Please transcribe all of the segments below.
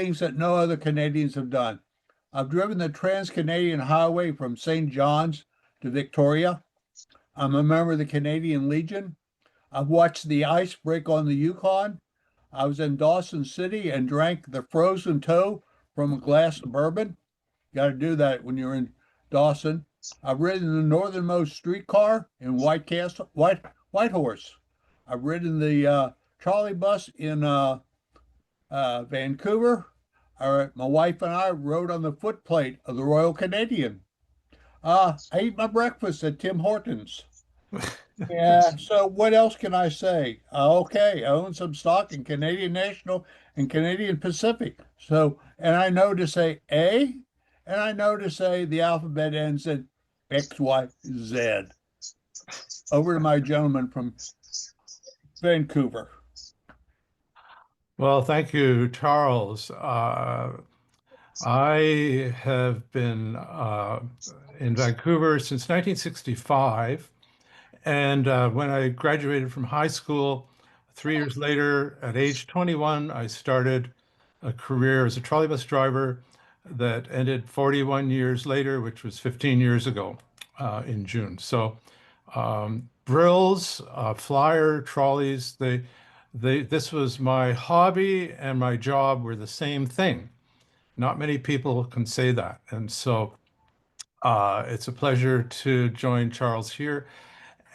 things that no other Canadians have done. I've driven the Trans-Canadian Highway from St. John's to Victoria. I'm a member of the Canadian Legion. I've watched the ice break on the Yukon. I was in Dawson City and drank the frozen toe from a glass of bourbon. Got to do that when you're in Dawson. I've ridden the northernmost streetcar in Whitehorse. I've ridden the trolley bus in Vancouver. My wife and I rode on the footplate of the Royal Canadian. I ate my breakfast at Tim Hortons. Yeah, so what else can I say? Okay, I own some stock in Canadian National and Canadian Pacific. So, and I know to say A, and I know to say the alphabet ends in X, Y, Z. Over to my gentleman from Vancouver. Well, thank you, Charles. I have been in Vancouver since 1965. And when I graduated from high school, 3 years later, at age 21, I started a career as a trolley bus driver that ended 41 years later, which was 15 years ago in June. So Brills, flyer, trolleys, this was my hobby and my job were the same thing. Not many people can say that. And so it's a pleasure to join Charles here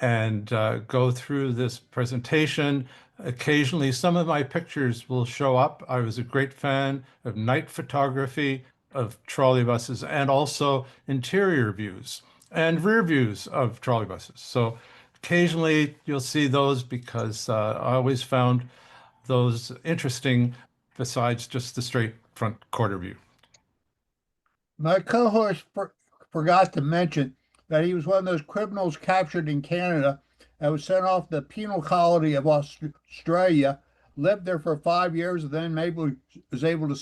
and go through this presentation. Occasionally, some of my pictures will show up. I was a great fan of night photography of trolley buses and also interior views and rear views of trolley buses. So occasionally you'll see those because I always found those interesting besides just the straight front quarter view. My co-host forgot to mention that he was one of those criminals captured in Canada and was sent off to the penal colony of Australia, lived there for 5 years, and then maybe was able to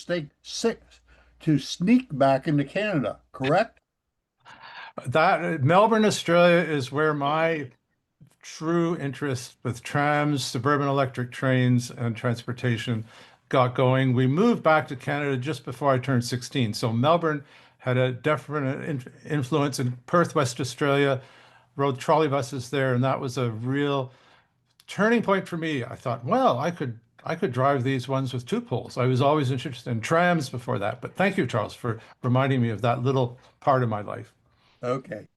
sneak back into Canada, correct? That Melbourne, Australia is where my true interest with trams, suburban electric trains, and transportation got going. We moved back to Canada just before I turned 16. So Melbourne had a definite influence in Perth, West Australia, rode trolley buses there, and that was a real turning point for me. I thought, well, I could drive these ones with two poles. I was always interested in trams before that. But thank you, Charles, for reminding me of that little part of my life. Okay.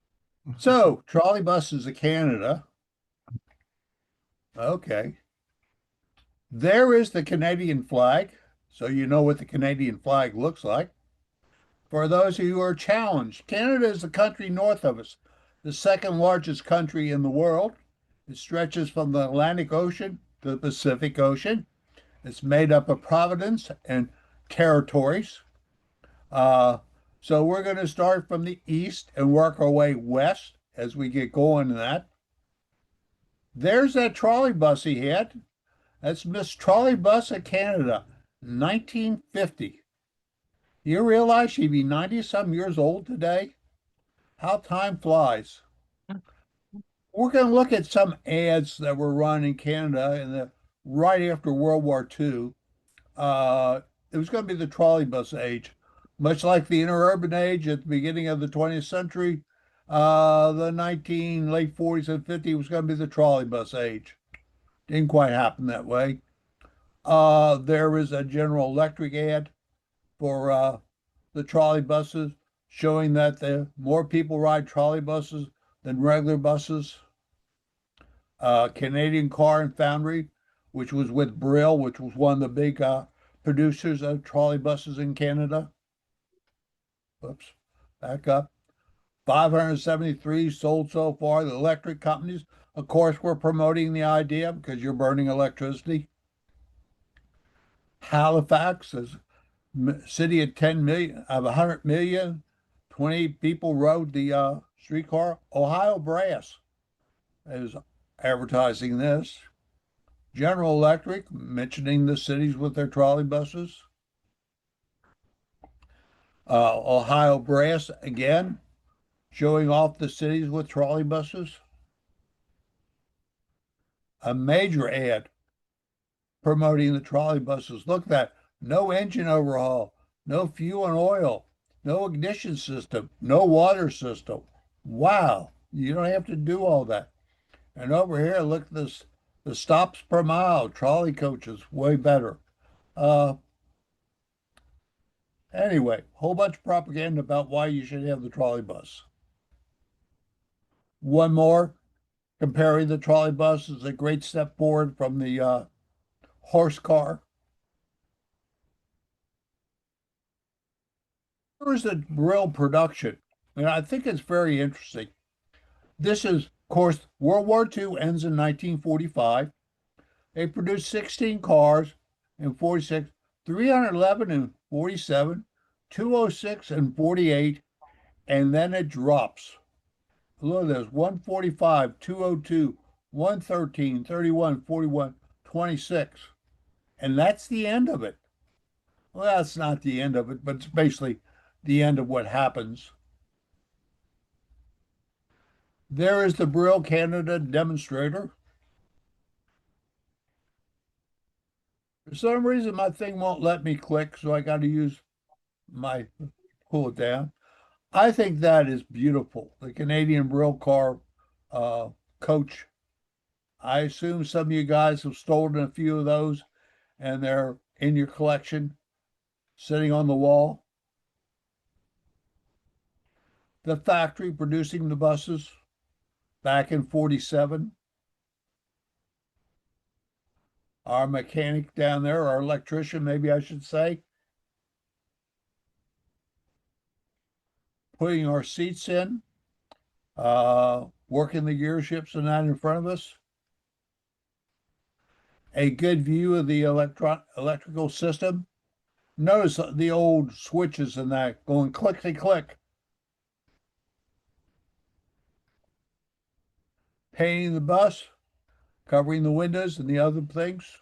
So, trolley buses of Canada. Okay. There is the Canadian flag. So you know what the Canadian flag looks like. For those of you who are challenged, Canada is the country north of us, the second largest country in the world. It stretches from the Atlantic Ocean to the Pacific Ocean. It's made up of provinces and territories. So we're going to start from the east and work our way west as we get going in that. There's that trolley bus he had. That's Miss Trolley Bus of Canada, 1950. You realize she'd be 90-some years old today? How time flies. We're going to look at some ads that were run in Canada right after World War II. It was going to be the trolley bus age. Much like the interurban age at the beginning of the 20th century, the late 40s and 50s was going to be the trolley bus age. Didn't quite happen that way. There is a General Electric ad for the trolley buses showing that the more people ride trolley buses than regular buses. Canadian Car and Foundry, which was with Brill, which was one of the big producers of trolley buses in Canada. Oops, back up. 573 sold so far. The electric companies, of course, were promoting the idea because you're burning electricity. Halifax is a city of 10 million, of 100 million. 20 people rode the streetcar. Ohio Brass is advertising this. General Electric mentioning the cities with their trolley buses. Ohio Brass again showing off the cities with trolley buses. A major ad promoting the trolley buses. Look at that. no engine overhaul, no fuel and oil, no ignition system, no water system. Wow, you don't have to do all that. And over here, look at this, the stops per mile, trolley coaches, way better. Uh, anyway, whole bunch of propaganda about why you should have the trolley bus. One more, comparing the trolley bus is a great step forward from the horse car. Here's the real production. And I think it's very interesting. This is, of course, World War II ends in 1945. They produced 16 cars in 46, 311 in 47, 206 and 48, and then it drops. Look at this, 145, 202, 113, 31, 41, 26. And that's the end of it. Well, that's not the end of it, but it's basically the end of what happens. There is the Brill Canada demonstrator. For some reason, my thing won't let me click, so I got to use my pull it down. I think that is beautiful. The Canadian Brill car uh, coach. I assume some of you guys have stolen a few of those and they're in your collection, sitting on the wall. The factory producing the buses back in 47. Our mechanic down there, our electrician, maybe I should say, putting our seats in, working the gear ships and that in front of us. A good view of the electrical system. Notice the old switches and that going clickety click. Painting the bus, covering the windows and the other things.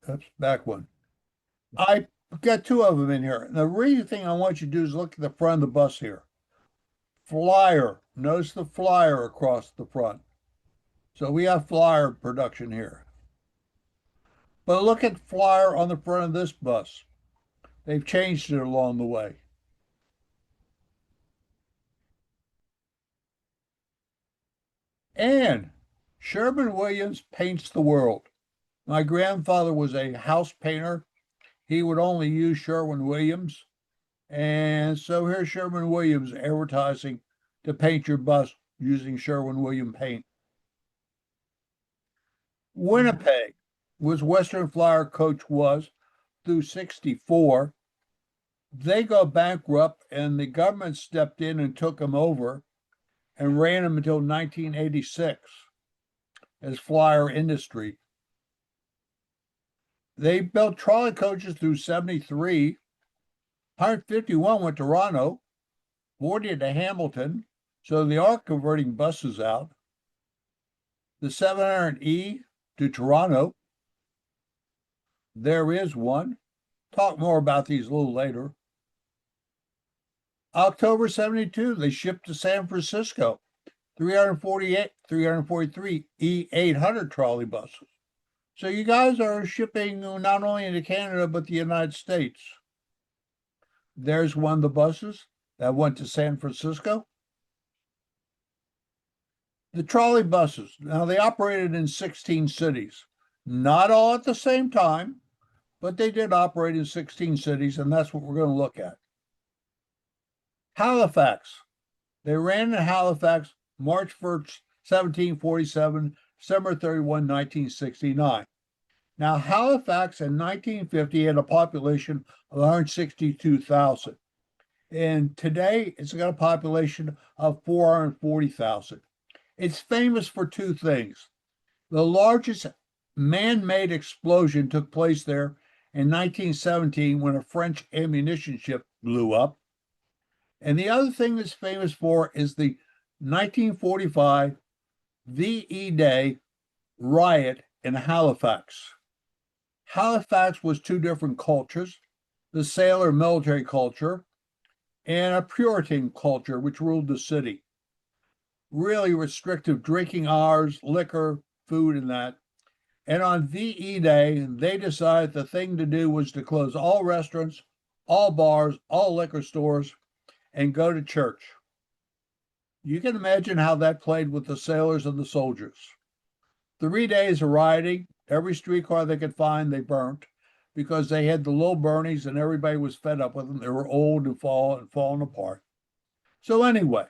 Oops, back one. I got two of them in here. And the real thing I want you to do is look at the front of the bus here. Flyer. Notice the flyer across the front. So we have flyer production here. But look at flyer on the front of this bus. They've changed it along the way. And Sherwin-Williams paints the world. My grandfather was a house painter. He would only use Sherwin-Williams. And so here's Sherwin-Williams advertising to paint your bus using Sherwin-Williams paint. Winnipeg was Western Flyer Coach was through 64. They go bankrupt and the government stepped in and took them over and ran them until 1986 as Flyer Industry. They built trolley coaches through 73. 151 went to Toronto, 40 to Hamilton. So they are converting buses out. The 700E to Toronto. There is one. Talk more about these a little later. October 72, they shipped to San Francisco. 348, 343 E800 trolley buses. So you guys are shipping not only into Canada, but the United States. There's one of the buses that went to San Francisco. The trolley buses, now they operated in 16 cities, not all at the same time, but they did operate in 16 cities, and that's what we're going to look at. Halifax, they ran in Halifax March 1st, 1747, December 31, 1969. Now, Halifax in 1950 had a population of 162,000. And today it's got a population of 440,000. It's famous for two things. The largest man-made explosion took place there in 1917 when a French ammunition ship blew up. And the other thing it's famous for is the 1945 VE Day riot in Halifax. Halifax was two different cultures, the sailor military culture and a Puritan culture, which ruled the city. Really restrictive drinking hours, liquor, food, and that. And on VE Day, they decided the thing to do was to close all restaurants, all bars, all liquor stores, and go to church. You can imagine how that played with the sailors and the soldiers. 3 days of rioting, every streetcar they could find, they burnt because they had the little Bernies and everybody was fed up with them. They were old and falling apart. So, anyway,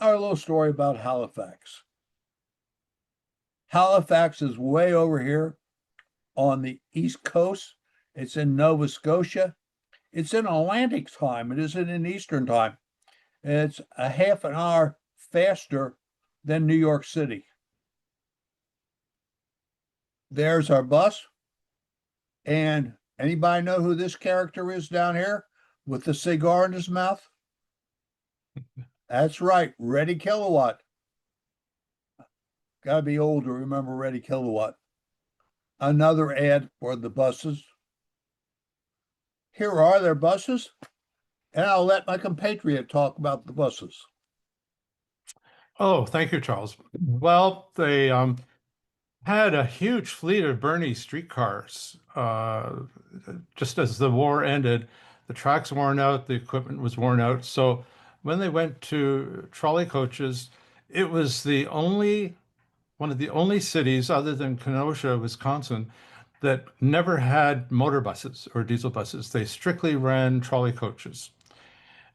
our little story about Halifax. Halifax is way over here on the East Coast. It's in Nova Scotia. It's in Atlantic time. It isn't in Eastern time. It's a half an hour faster than New York City. There's our bus. And anybody know who this character is down here with the cigar in his mouth? That's right, Ready Kilowatt. Got to be old to remember Ready Kilowatt. Another ad for the buses. Here are their buses, and I'll let my compatriot talk about the buses. Oh, thank you, Charles. Well, they had a huge fleet of Bernie streetcars. Just as the war ended, the tracks worn out, the equipment was worn out. So when they went to trolley coaches, it was the only one of the only cities other than Kenosha, Wisconsin, that never had motor buses or diesel buses. They strictly ran trolley coaches.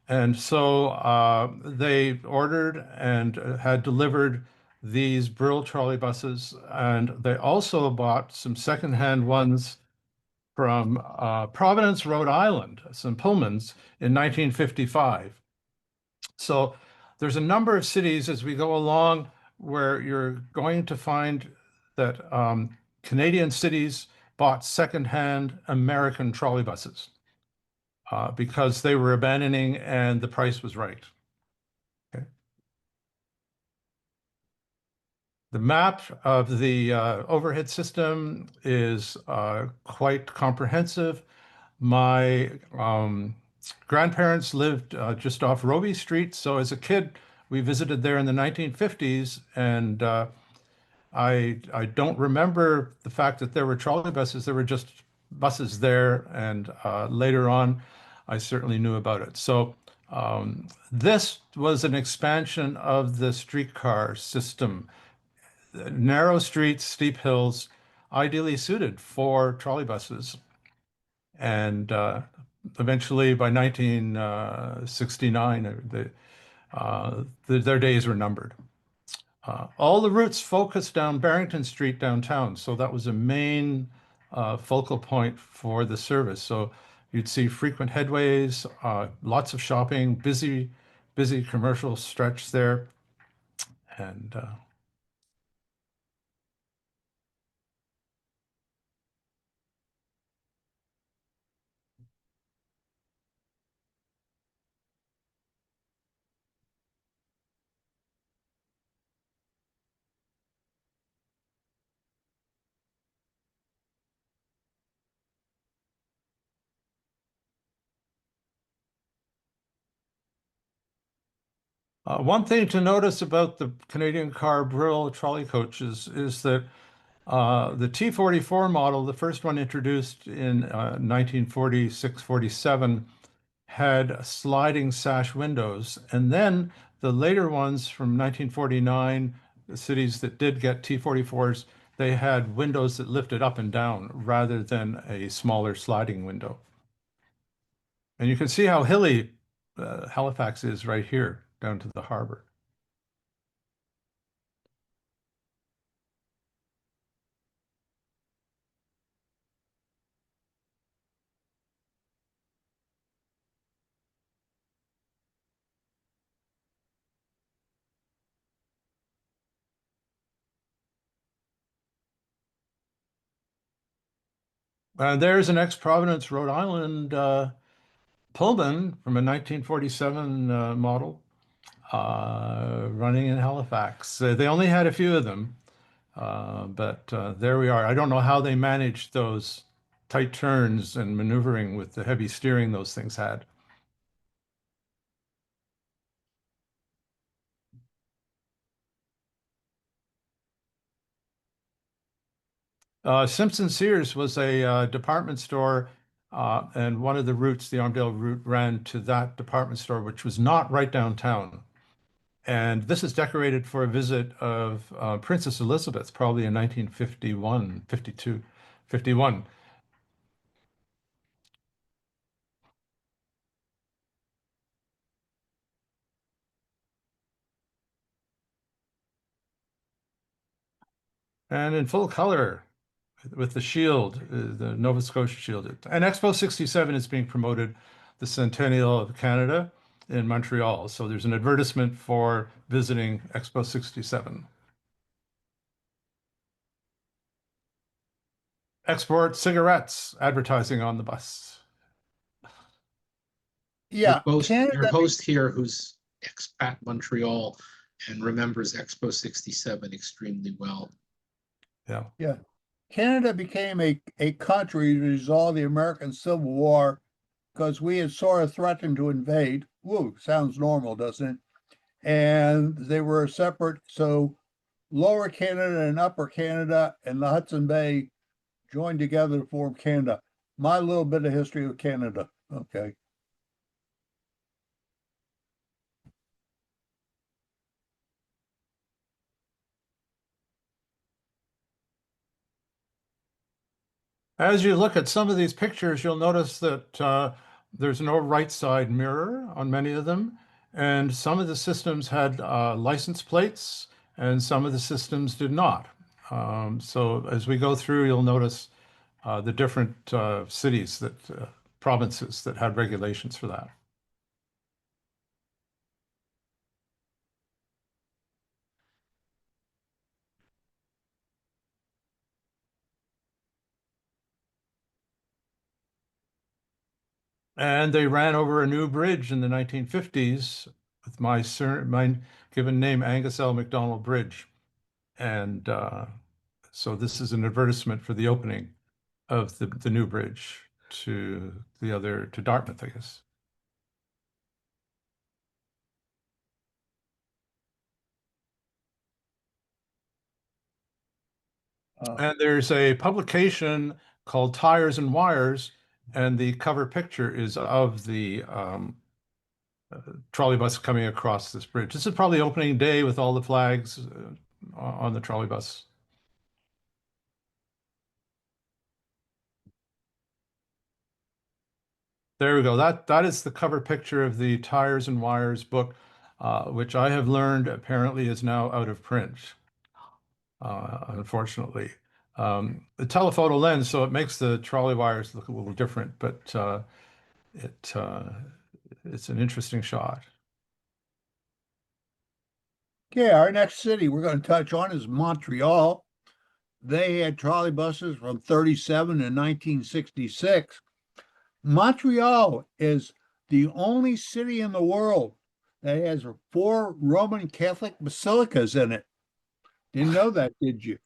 And so they ordered and had delivered these Brill trolley buses, and they also bought some secondhand ones from Providence, Rhode Island, some Pullmans in 1955. So there's a number of cities as we go along where you're going to find that Canadian cities bought secondhand American trolley buses because they were abandoning and the price was right. Okay. The map of the overhead system is quite comprehensive. My grandparents lived just off Robie Street, so as a kid, we visited there in the 1950s, and I don't remember the fact that there were trolley buses. There were just buses there, and later on, I certainly knew about it. So this was an expansion of the streetcar system. Narrow streets, steep hills, ideally suited for trolley buses. And eventually, by 1969, their days were numbered. All the routes focused down Barrington Street downtown, so that was a main focal point for the service. So you'd see frequent headways, lots of shopping, busy commercial stretch there, and one thing to notice about the Canadian Car Brill trolley coaches is that the T44 model, the first one introduced in 1946-47, had sliding sash windows. And then the later ones from 1949, the cities that did get T44s, they had windows that lifted up and down rather than a smaller sliding window. And you can see how hilly Halifax is right here down to the harbor. There's an ex-Providence, Rhode Island Pullman from a 1947 model running in Halifax. They only had a few of them, but there we are. I don't know how they managed those tight turns and maneuvering with the heavy steering those things had. Simpson Sears was a department store, and one of the routes, the Armadale route, ran to that department store, which was not right downtown. And this is decorated for a visit of Princess Elizabeth, probably in 1951, 52, 51. And in full color with the shield, the Nova Scotia shield. And Expo 67 is being promoted, the Centennial of Canada in Montreal. So there's an advertisement for visiting Expo 67. Export cigarettes, advertising on the bus. Yeah, Your Canada, host here, who's expat Montreal and remembers Expo 67 extremely well. Yeah. yeah, Canada became a country to resolve the American Civil War because we had sort of threatened to invade. Woo, sounds normal, doesn't it? And they were separate. So Lower Canada and Upper Canada and the Hudson Bay joined together to form Canada. My little bit of history of Canada. Okay. As you look at some of these pictures, you'll notice that there's no right side mirror on many of them. And some of the systems had license plates, and some of the systems did not. So as we go through, you'll notice the different cities provinces that had regulations for that. And they ran over a new bridge in the 1950s with my given name, Angus L. McDonald Bridge. And so this is an advertisement for the opening of the new bridge to Dartmouth, I guess. And there's a publication called Tires and Wires, and the cover picture is of the trolley bus coming across this bridge. This is probably opening day with all the flags on the trolley bus. There we go. That is the cover picture of the Tires and Wires book, which I have learned apparently is now out of print, unfortunately. The telephoto lens, so it makes the trolley wires look a little different, but it it's an interesting shot. Okay, our next city we're going to touch on is Montreal. They had trolley buses from 37 to 1966. Montreal is the only city in the world that has 4 Roman Catholic basilicas in it. Didn't know that, did you?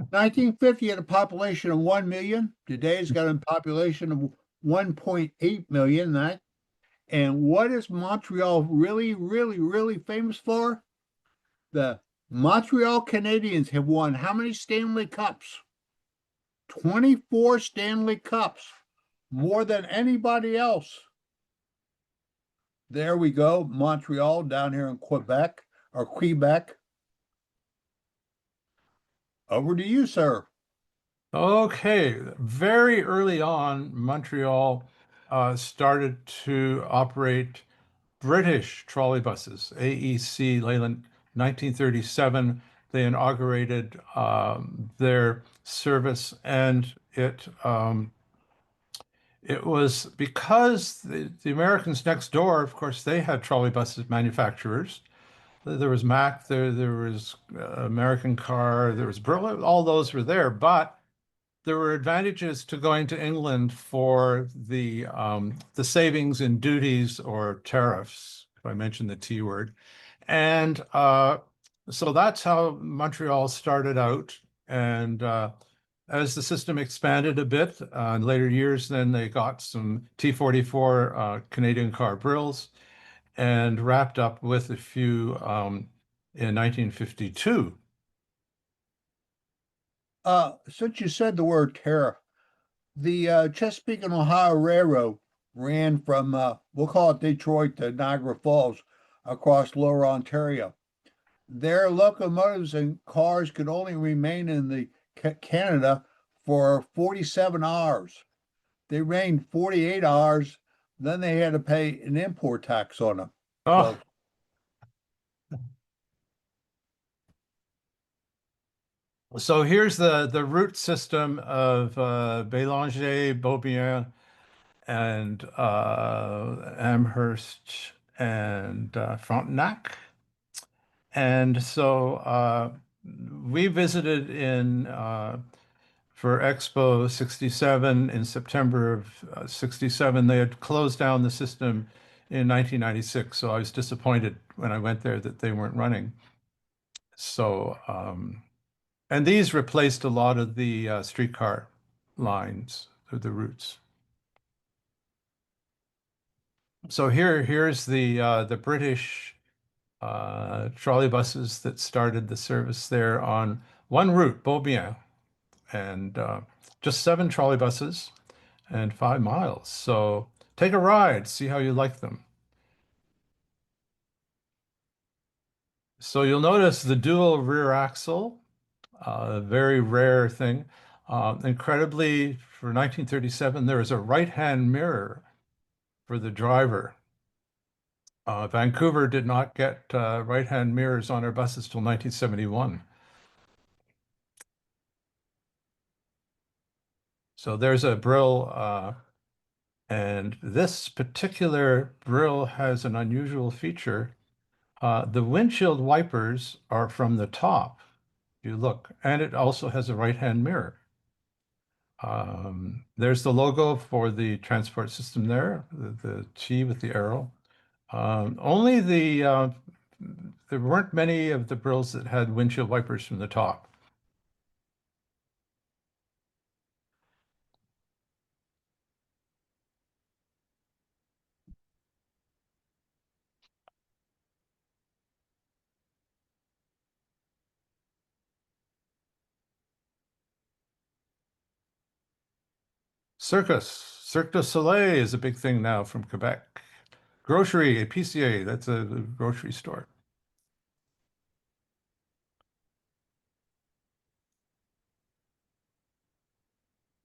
1950 had a population of 1 million. Today it's got a population of 1.8 million. And what is Montreal really, really, really famous for? The Montreal Canadiens have won how many Stanley Cups? 24 Stanley Cups, more than anybody else. There we go, Montreal down here in Quebec or Quebec. Over to you, sir. Okay, very early on, Montreal started to operate British trolley buses, AEC Leyland, 1937. They inaugurated their service, and it was because the Americans next door, of course, they had trolley buses manufacturers. There was Mack, there was American Car, there was Berlin, all those were there, but there were advantages to going to England for the savings in duties or tariffs, if I mentioned the T word. And so that's how Montreal started out. And as the system expanded a bit in later years, then they got some T44 Canadian car brills and wrapped up with a few in 1952. Since you said the word tariff, the Chesapeake and Ohio Railroad ran from, we'll call it Detroit to Niagara Falls across Lower Ontario. Their locomotives and cars could only remain in the Canada for 47 hours. They ran 48 hours, then they had to pay an import tax on them. Oh, so here's the route system of Bélanger, Beaubien, and Amherst and Frontenac. And so we visited in for Expo 67 in September of 67. They had closed down the system in 1996, so I was disappointed when I went there that they weren't running. So, and these replaced a lot of the streetcar lines, the routes. So here's the British trolley buses that started the service there on one route, Beaubien, and just 7 trolley buses and 5 miles. So take a ride, see how you like them. So you'll notice the dual rear axle, a very rare thing. Incredibly, for 1937, there is a right-hand mirror for the driver. Vancouver did not get right-hand mirrors on our buses till 1971. So there's a Brill, and this particular Brill has an unusual feature. The windshield wipers are from the top, if you look, and it also has a right-hand mirror. There's the logo for the transport system there, the T with the arrow. Only there weren't many of the Brills that had windshield wipers from the top. Cirque du Soleil is a big thing now from Quebec. Grocery, a PCA, that's a grocery store.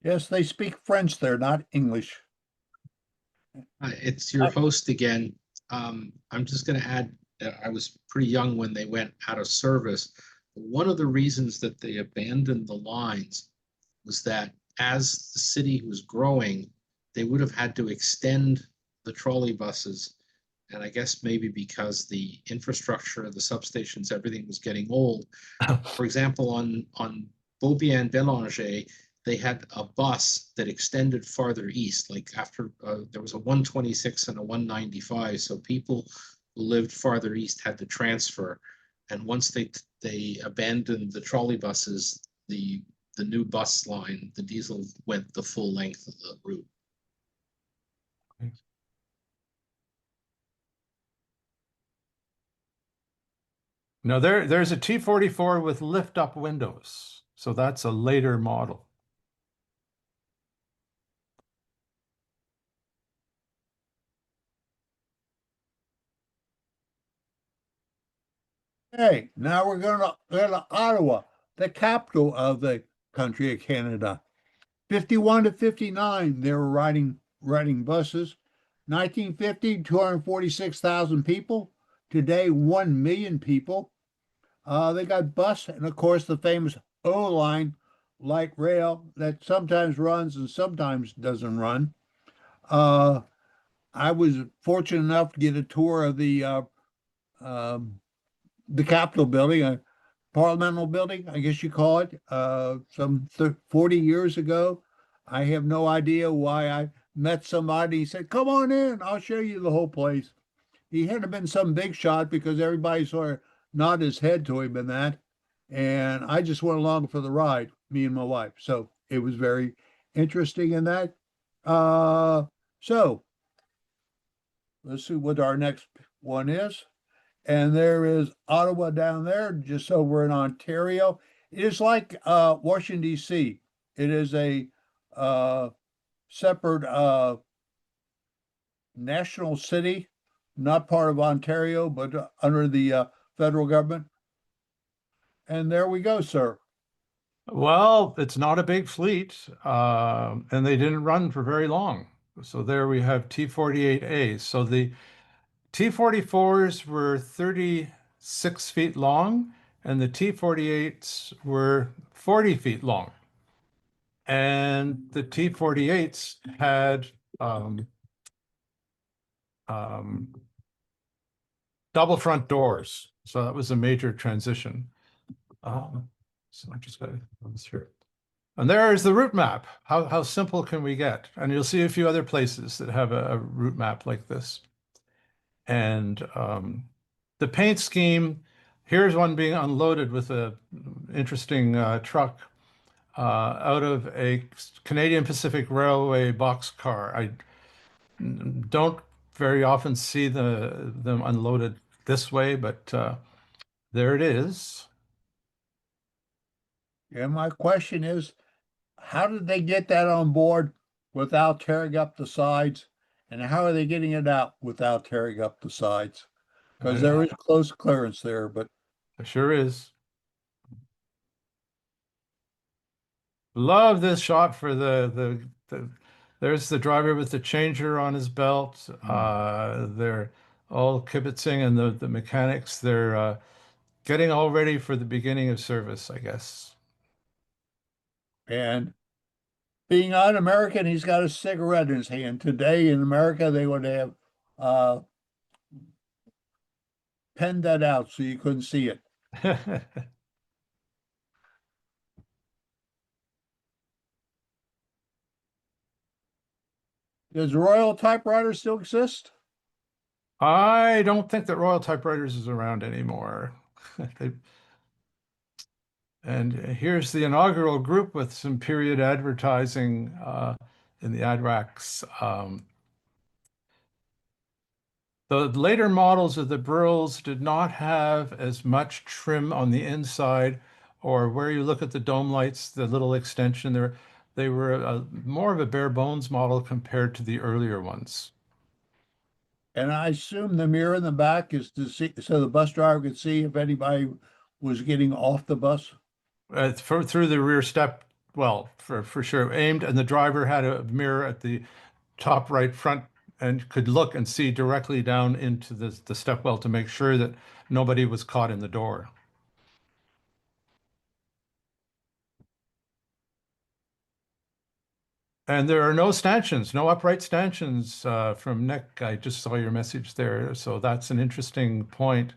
Yes, they speak French there, not English. It's your host again. I'm just going to add, I was pretty young when they went out of service. One of the reasons that they abandoned the lines was that as the city was growing, they would have had to extend the trolley buses. And I guess maybe because the infrastructure, the substations, everything was getting old. For example, on Beaubien Bélanger, they had a bus that extended farther east. Like after there was a 126 and a 195, so people who lived farther east had to transfer. And once they abandoned the trolley buses, the new bus line, the diesel, went the full length of the route. Now there's a T44 with lift-up windows, so that's a later model. Hey, now we're going to go to Ottawa, the capital of the country of Canada. 51 to 59, they were riding buses. 1950, 246,000 people. Today, 1 million people. They got bus and, of course, the famous O line light rail that sometimes runs and sometimes doesn't run. I was fortunate enough to get a tour of the Capitol building, a parliamentary building, I guess you call it, some 40 years ago. I have no idea why I met somebody. He said, "Come on in, I'll show you the whole place." He hadn't been some big shot because everybody sort of nodded his head to him and that. And I just went along for the ride, me and my wife. So it was very interesting in that. So let's see what our next one is. And there is Ottawa down there, just over in Ontario. It is like Washington, D.C. It is a separate national city, not part of Ontario, but under the federal government. And there we go, sir. Well, it's not a big fleet, and they didn't run for very long. So there we have T-48A. So the T-44s were 36 feet long, and the T-48s were 40 feet long. And the T-48s had um, double front doors. So that was a major transition. So I just got to go through. And there is the route map. How simple can we get? And you'll see a few other places that have a route map like this. And the paint scheme, here's one being unloaded with a interesting truck out of a Canadian Pacific Railway boxcar. I don't very often see them unloaded this way, but there it is. And my question is, how did they get that on board without tearing up the sides? And how are they getting it out without tearing up the sides? Because there is close clearance there, but There sure is. Love this shot for there's the driver with the changer on his belt. They're all kibitzing, and the mechanics, they're getting all ready for the beginning of service, I guess. and being un-American, he's got a cigarette in his hand. Today in America, they would have uh, penned that out so you couldn't see it. Does Royal Typewriter still exist? I don't think that Royal Typewriters is around anymore. And here's the inaugural group with some period advertising in the ad racks. The later models of the Brills did not have as much trim on the inside, or where you look at the dome lights, the little extension there, they were more of a bare bones model compared to the earlier ones. And I assume the mirror in the back is to see so the bus driver could see if anybody was getting off the bus. Through the rear step, well, for sure, aimed, and the driver had a mirror at the top right front and could look and see directly down into the stepwell to make sure that nobody was caught in the door. And there are no stanchions, no upright stanchions from Nick. I just saw your message there. So that's an interesting point.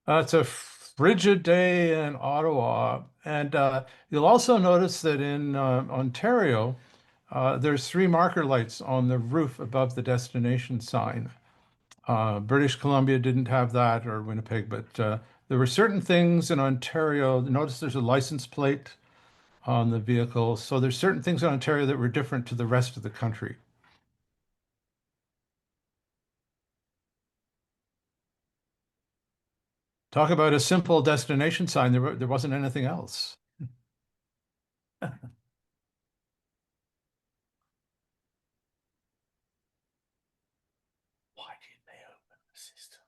It's a frigid day in Ottawa. And you'll also notice that in Ontario, there's 3 marker lights on the roof above the destination sign. British Columbia didn't have that, or Winnipeg, but there were certain things in Ontario. Notice there's a license plate on the vehicle. So there's certain things in Ontario that were different to the rest of the country. Talk about a simple destination sign. There wasn't anything else. Why didn't they open the system?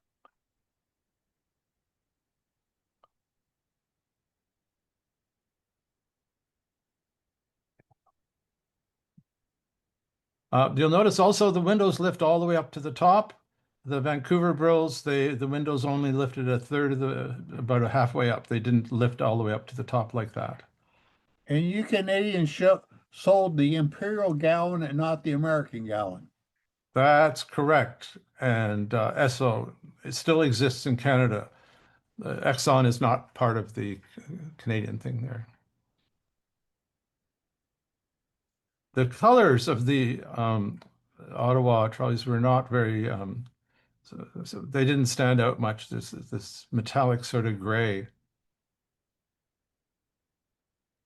You'll notice also the windows lift all the way up to the top. The Vancouver Brills, the windows only lifted a third of about a halfway up. They didn't lift all the way up to the top like that. And you Canadians sold the Imperial gallon and not the American gallon. That's correct. And Esso, it still exists in Canada. Exxon is not part of the Canadian thing there. The colors of the Ottawa trolleys were not very, so they didn't stand out much. This metallic sort of gray.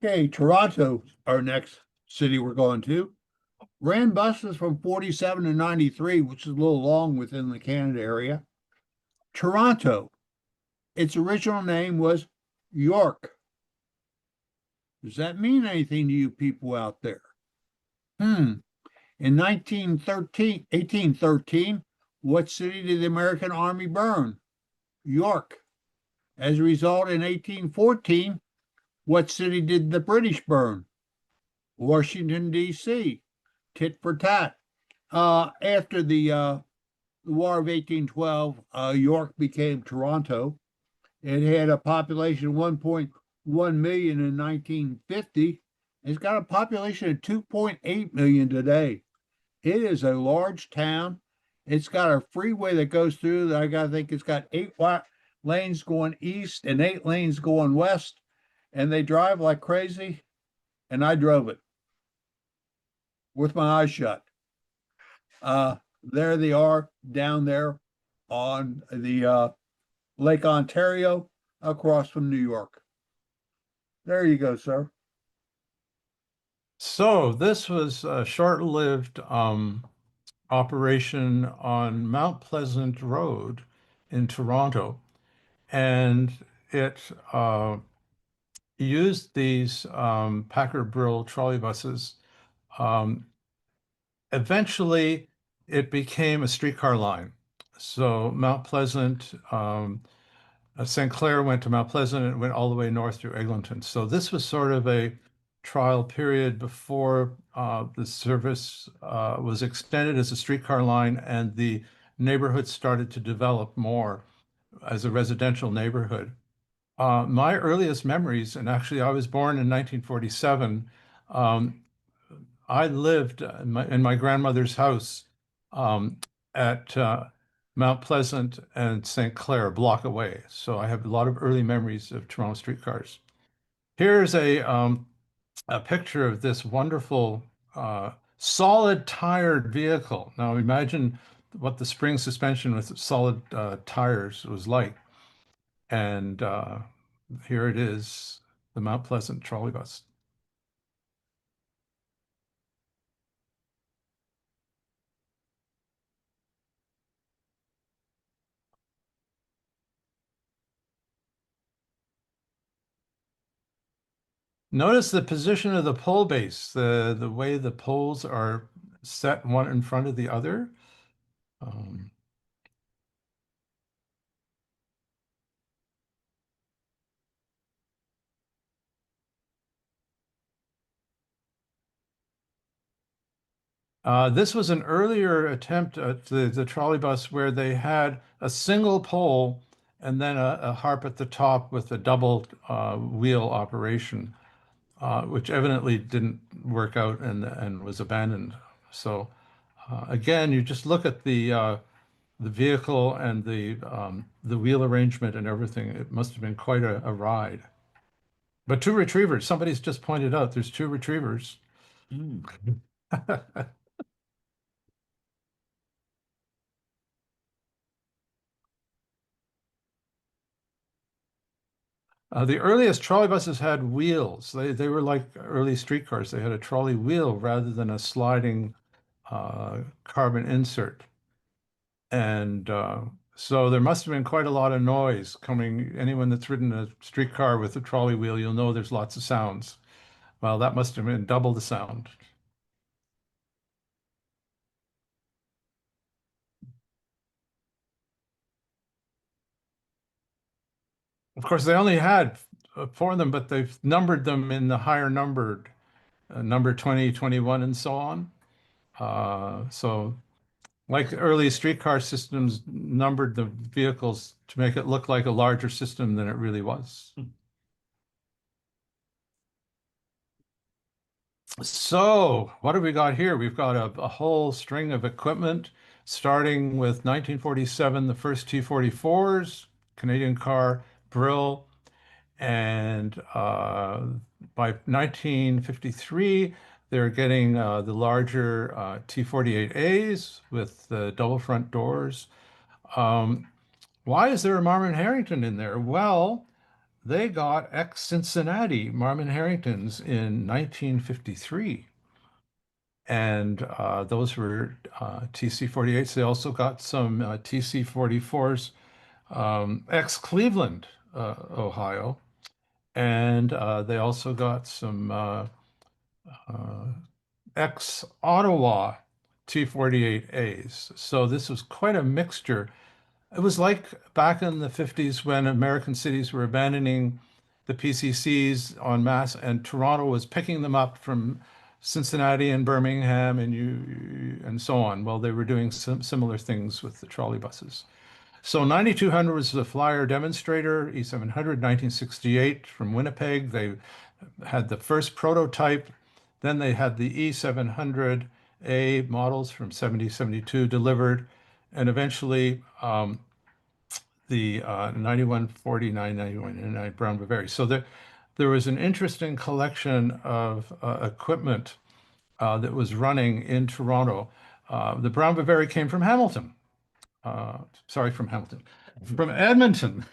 Okay, Toronto, our next city we're going to. Ran buses from 47 to 93, which is a little long within the Canada area. Toronto. Its original name was York. Does that mean anything to you people out there? In 1813, what city did the American Army burn? York. As a result, in 1814, what city did the British burn? Washington, D.C. Tit for tat. After the War of 1812, York became Toronto. It had a population of 1.1 million in 1950. It's got a population of 2.8 million today. It is a large town. It's got a freeway that goes through that I think it's got 8 lanes going east and 8 lanes going west, and they drive like crazy. And I drove it with my eyes shut. There they are down there on the Lake Ontario across from New York. There you go, sir. So this was a short-lived operation on Mount Pleasant Road in Toronto, and it used these Packard Brill trolley buses. Eventually, it became a streetcar line. So Mount Pleasant, St. Clair went to Mount Pleasant and went all the way north to Eglinton. So this was sort of a trial period before the service was extended as a streetcar line and the neighborhood started to develop more as a residential neighborhood. My earliest memories, and actually I was born in 1947, I lived in my grandmother's house at Mount Pleasant and St. Clair, a block away. So I have a lot of early memories of Toronto streetcars. Here's a picture of this wonderful solid tired vehicle. Now imagine what the spring suspension with solid tires was like. And here it is, the Mount Pleasant trolley bus. Notice the position of the pole base, the way the poles are set one in front of the other. Um, this was an earlier attempt at the trolley bus where they had a single pole and then a harp at the top with a double wheel operation, which evidently didn't work out and was abandoned. So again, you just look at the vehicle and the wheel arrangement and everything. It must have been quite a ride. But two retrievers, somebody's just pointed out there's two retrievers. The earliest trolley buses had wheels. They were like early streetcars. They had a trolley wheel rather than a sliding carbon insert. And so there must have been quite a lot of noise coming. Anyone that's ridden a streetcar with a trolley wheel, you'll know there's lots of sounds. Well, that must have been double the sound. Of course, they only had four of them, but they've numbered them in the higher numbered, number 20, 21, and so on. So like early streetcar systems numbered the vehicles to make it look like a larger system than it really was. So what have we got here? We've got a whole string of equipment, starting with 1947, the first T-44s, Canadian car, Brill, and by 1953, they're getting the larger T-48As with the double front doors. Why is there a Marmon Harrington in there? Well, they got ex-Cincinnati Marmon Harringtons in 1953. and those were TC-48s. They also got some TC-44s, ex-Cleveland, Ohio, and they also got some ex-Ottawa T-48As. So this was quite a mixture. It was like back in the 50s when American cities were abandoning the PCCs en masse, and Toronto was picking them up from Cincinnati and Birmingham and so on. Well, they were doing some similar things with the trolley buses. So 9200 was the flyer demonstrator, E700, 1968 from Winnipeg. They had the first prototype. Then they had the E700A models from 70, 72 delivered, and eventually the 9149, 9199 Brown Bavary. So there was an interesting collection of equipment that was running in Toronto. The Brown Bavary came from Hamilton. Sorry, from Hamilton. From Edmonton,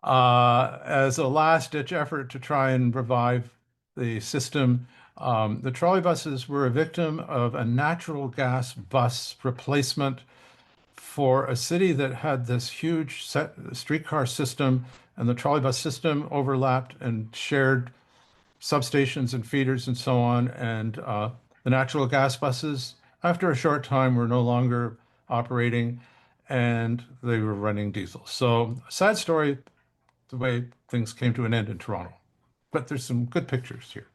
as a last-ditch effort to try and revive the system. The trolley buses were a victim of a natural gas bus replacement for a city that had this huge streetcar system, and the trolley bus system overlapped and shared substations and feeders and so on. And the natural gas buses, after a short time, were no longer operating, and they were running diesel. So, sad story, the way things came to an end in Toronto. But there's some good pictures here.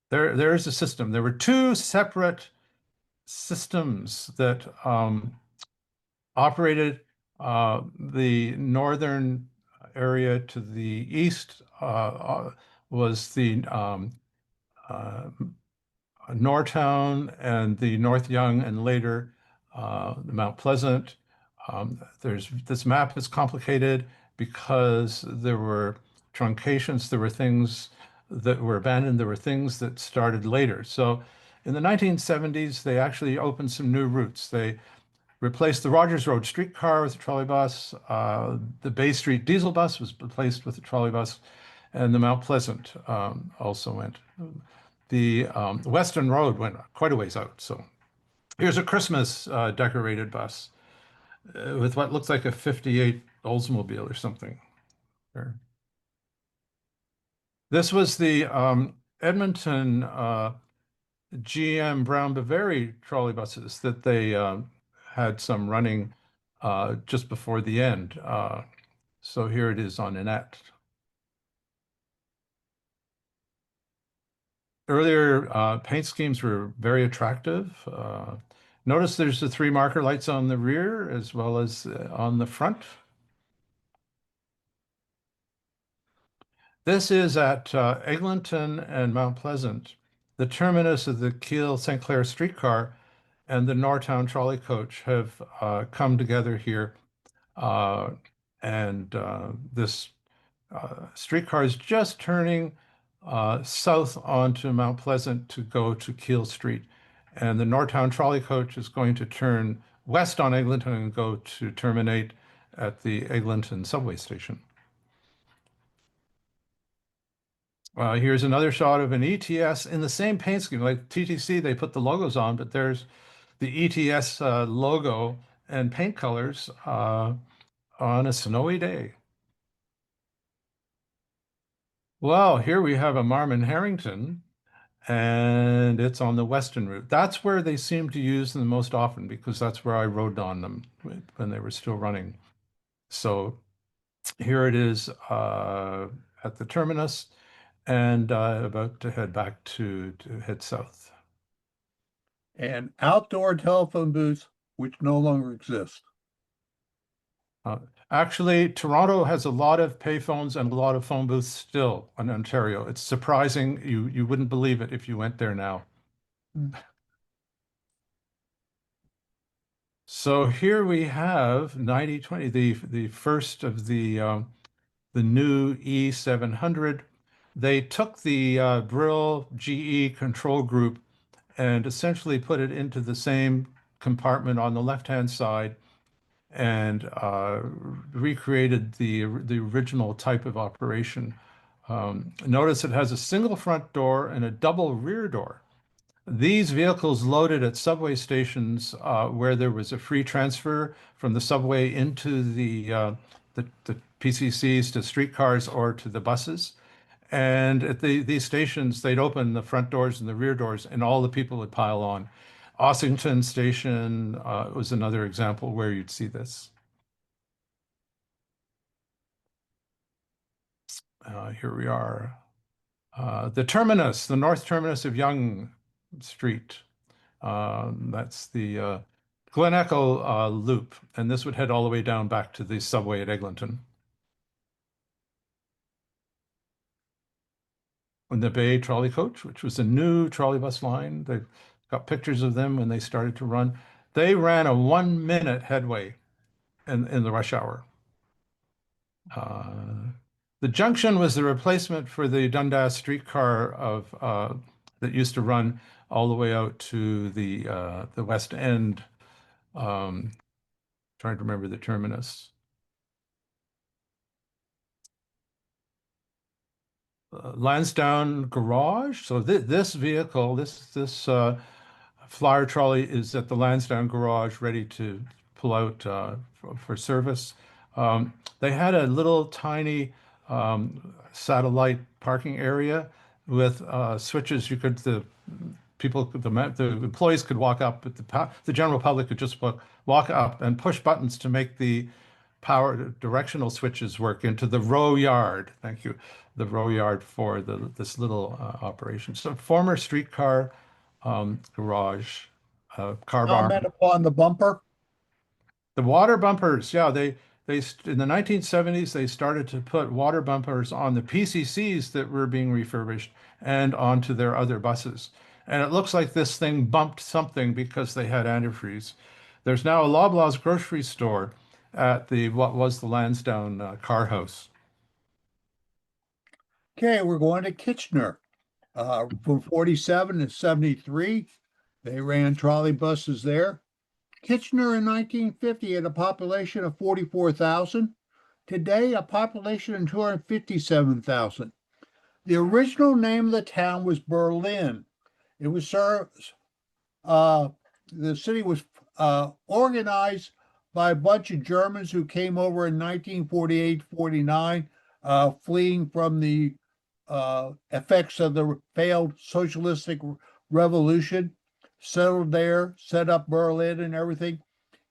There's a system. There were two separate systems that operated the northern area. To the east was the Nortown and the North Young, and later the Mount Pleasant. This map is complicated because there were truncations, there were things that were abandoned, there were things that started later. So in the 1970s, they actually opened some new routes. They replaced the Rogers Road streetcar with a trolley bus. The Bay Street diesel bus was replaced with a trolley bus, and the Mount Pleasant also went. The Western Road went quite a ways out. So here's a Christmas decorated bus with what looks like a 58 Oldsmobile or something. There. This was the Edmonton GM Brown Bavary trolley buses that they had some running just before the end. So here it is on Annette. Earlier paint schemes were very attractive. Notice there's the 3 marker lights on the rear as well as on the front. This is at Eglinton and Mount Pleasant, the terminus of the Kiel-St. Clair streetcar and the Nortown trolley coach have come together here. This streetcar is just turning south onto Mount Pleasant to go to Kiel Street. And the Nortown trolley coach is going to turn west on Eglinton and go to terminate at the Eglinton subway station. Here's another shot of an ETS in the same paint scheme. Like TTC, they put the logos on, but there's the ETS logo and paint colors on a snowy day. Well, here we have a Marmon Harrington, and it's on the western route. That's where they seem to use them the most often because that's where I rode on them when they were still running. So here it is at the terminus, and about to head back to head south. And outdoor telephone booths, which no longer exist. Actually, Toronto has a lot of payphones and a lot of phone booths still in Ontario. It's surprising. You wouldn't believe it if you went there now. So here we have 9020, the first of the new E700. They took the Brill GE control group and essentially put it into the same compartment on the left-hand side and recreated the original type of operation. Notice it has a single front door and a double rear door. These vehicles loaded at subway stations where there was a free transfer from the subway into the PCCs to streetcars or to the buses. And at these stations, they'd open the front doors and the rear doors, and all the people would pile on. Ossington Station was another example where you'd see this. Here we are. The terminus, the north terminus of Yonge Street. That's the Glen Echo loop, and this would head all the way down back to the subway at Eglinton. And the Bay Trolley Coach, which was a new trolley bus line. They've got pictures of them when they started to run. They ran a 1 minute headway in the rush hour. The junction was the replacement for the Dundas streetcar that used to run all the way out to the West End. Trying to remember the terminus. Lansdowne Garage. So this vehicle, this flyer trolley is at the Lansdowne Garage, ready to pull out for service. They had a little tiny satellite parking area with switches. The employees could walk up, but the general public could just walk up and push buttons to make the power directional switches work into the row yard. Thank you. The row yard for this little operation. So former streetcar garage, car barn. Comment upon the bumper. The water bumpers, yeah, they in the 1970s they started to put water bumpers on the PCCs that were being refurbished and onto their other buses. And it looks like this thing bumped something because they had antifreeze. There's now a Loblaws grocery store at what was the Lansdowne car house. Okay, we're going to Kitchener. From 47 to 73, they ran trolley buses there. Kitchener in 1950 had a population of 44,000. Today, a population of 257,000. The original name of the town was Berlin. It was the city was organized by a bunch of Germans who came over in 1948-49, fleeing from the effects of the failed socialistic revolution, settled there, set up Berlin and everything.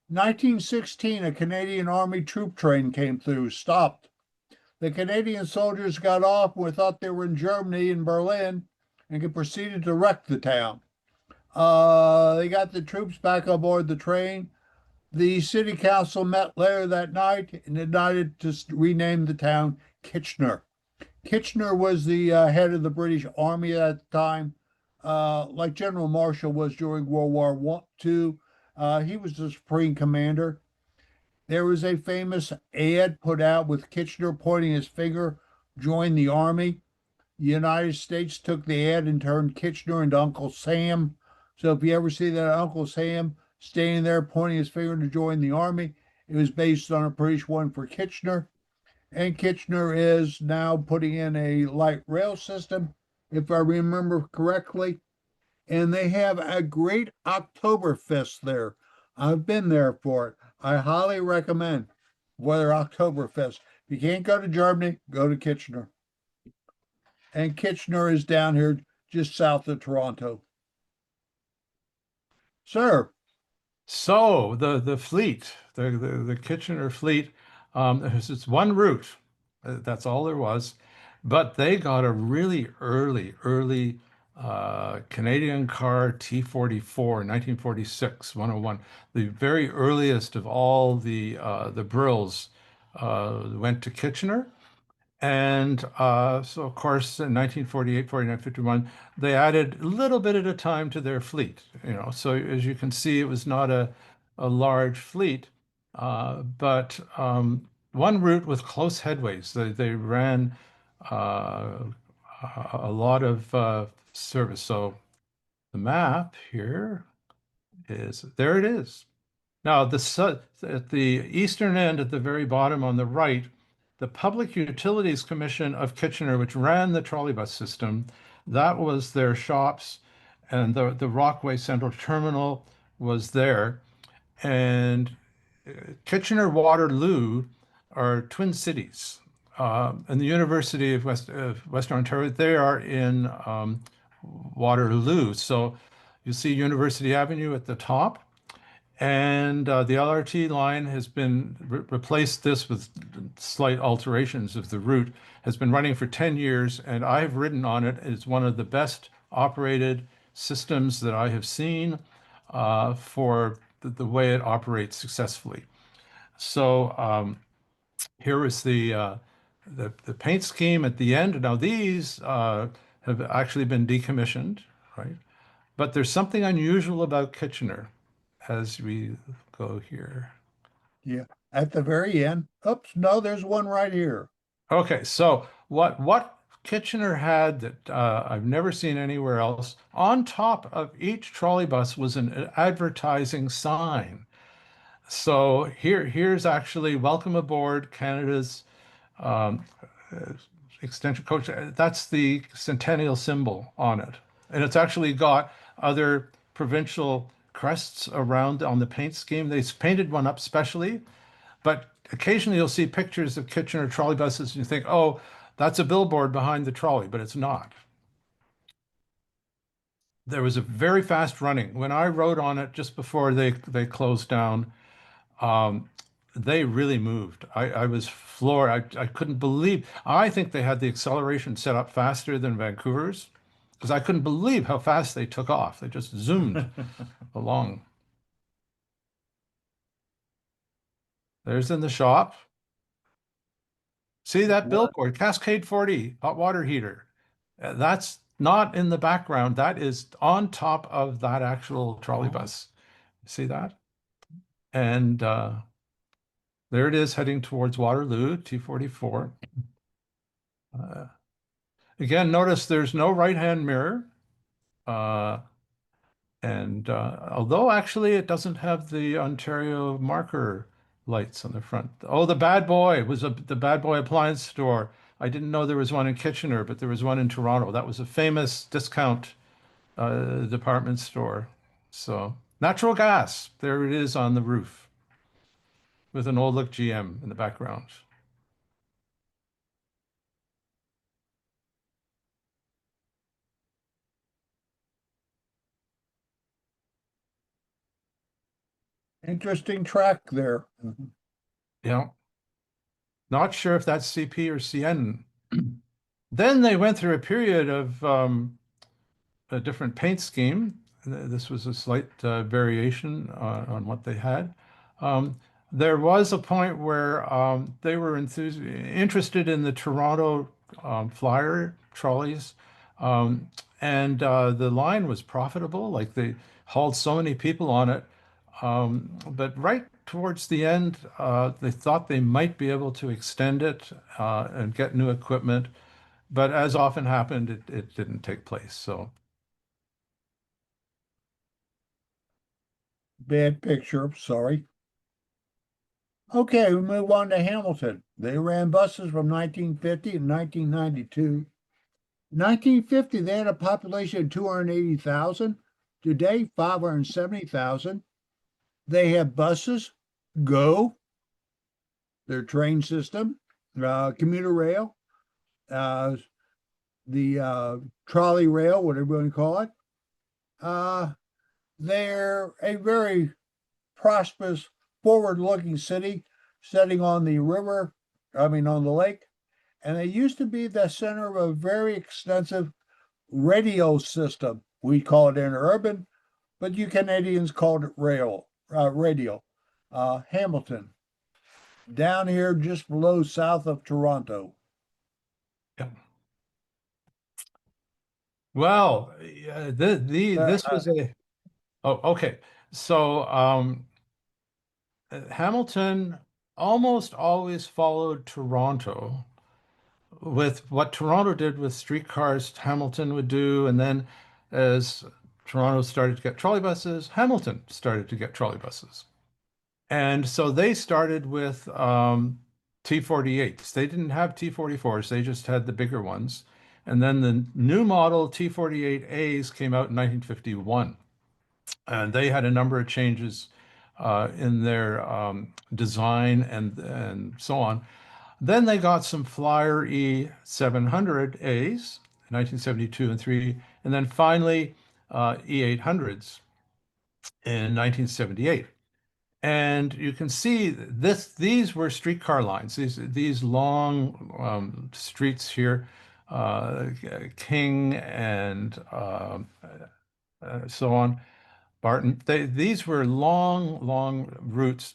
1916, a Canadian Army troop train came through, stopped. The Canadian soldiers got off and thought they were in Germany, in Berlin, and proceeded to wreck the town. They got the troops back aboard the train. The city council met later that night and decided to rename the town Kitchener. Kitchener was the head of the British Army at the time, like General Marshall was during World War II. He was the supreme commander. There was a famous ad put out with Kitchener pointing his finger, join the army. The United States took the ad and turned Kitchener into Uncle Sam. So if you ever see that Uncle Sam standing there pointing his finger to join the army, it was based on a British one for Kitchener. And Kitchener is now putting in a light rail system, if I remember correctly. And they have a great Oktoberfest there. I've been there for it. I highly recommend their Oktoberfest. If you can't go to Germany, go to Kitchener. And Kitchener is down here just south of Toronto. Sir. So the fleet, the Kitchener fleet, it's one route. That's all there was. But they got a really early Canadian car T44, 1946, 101. The very earliest of all the Brills went to Kitchener. And so, of course, in 1948, 49, 51, they added a little bit at a time to their fleet. So as you can see, it was not a large fleet, but one route with close headways. They ran a lot of service. So the map here there it is. Now, at the eastern end, at the very bottom on the right, the Public Utilities Commission of Kitchener, which ran the trolleybus system, that was their shops. and the Rockway Central Terminal was there. And Kitchener-Waterloo are twin cities. And the University of Western Ontario, they are in Waterloo. So you see University Avenue at the top, and the LRT line has been replaced this with slight alterations of the route, has been running for 10 years, and I've ridden on it. It's one of the best operated systems that I have seen for the way it operates successfully. So here is the paint scheme at the end. Now these have actually been decommissioned, right? But there's something unusual about Kitchener as we go here. Yeah. At the very end. Oops, no, there's one right here. Okay, so what Kitchener had that I've never seen anywhere else, on top of each trolley bus was an advertising sign. So here's actually welcome aboard Canada's um, uh, extension coach. That's the centennial symbol on it. And it's actually got other provincial crests around on the paint scheme. They painted one up specially, but occasionally you'll see pictures of Kitchener trolley buses and you think, oh, that's a billboard behind the trolley, but it's not. There was a very fast running. When I rode on it just before they closed down, um, they really moved. I was floored. I couldn't believe. I think they had the acceleration set up faster than Vancouver's because I couldn't believe how fast they took off. They just zoomed along. There's in the shop. See that What? billboard, Cascade 40, hot water heater. That's not in the background. That is on top of that actual trolley bus. See that? And there it is heading towards Waterloo, T44. Again, notice there's no right-hand mirror. Uh, and although actually it doesn't have the Ontario marker lights on the front. Oh, the Bad Boy was the Bad Boy appliance store. I didn't know there was one in Kitchener, but there was one in Toronto. That was a famous discount department store. So natural gas, there it is on the roof with an old look GM in the background. Interesting track there. Yeah, not sure if that's CP or CN. Then they went through a period of a different paint scheme. This was a slight variation on what they had. There was a point where they were interested in the Toronto flyer trolleys, um, and the line was profitable. Like they hauled so many people on it. But right towards the end, they thought they might be able to extend it and get new equipment. But as often happened, it didn't take place. So. Bad picture, sorry. Okay, we move on to Hamilton. They ran buses from 1950 and 1992. 1950, they had a population of 280,000. Today, 570,000. They have buses, GO, their train system, commuter rail, the trolley rail, whatever you want to call it. They're a very prosperous, forward-looking city sitting on the river, on the lake. And they used to be the center of a very extensive radio system. We call it interurban, but you Canadians called it radio. Hamilton, down here just below south of Toronto. Yeah. Well, this was a okay. So Hamilton almost always followed Toronto with what Toronto did with streetcars, Hamilton would do, and then as Toronto started to get trolley buses, Hamilton started to get trolley buses. And so they started with T48s. They didn't have T44s, they just had the bigger ones. And then the new model T48As came out in 1951. And they had a number of changes in their design and so on. Then they got some Flyer E700As, 1972 and 3, and then finally E800s in 1978. And you can see these were streetcar lines, these long streets here, King and so on, Barton. These were long, long routes.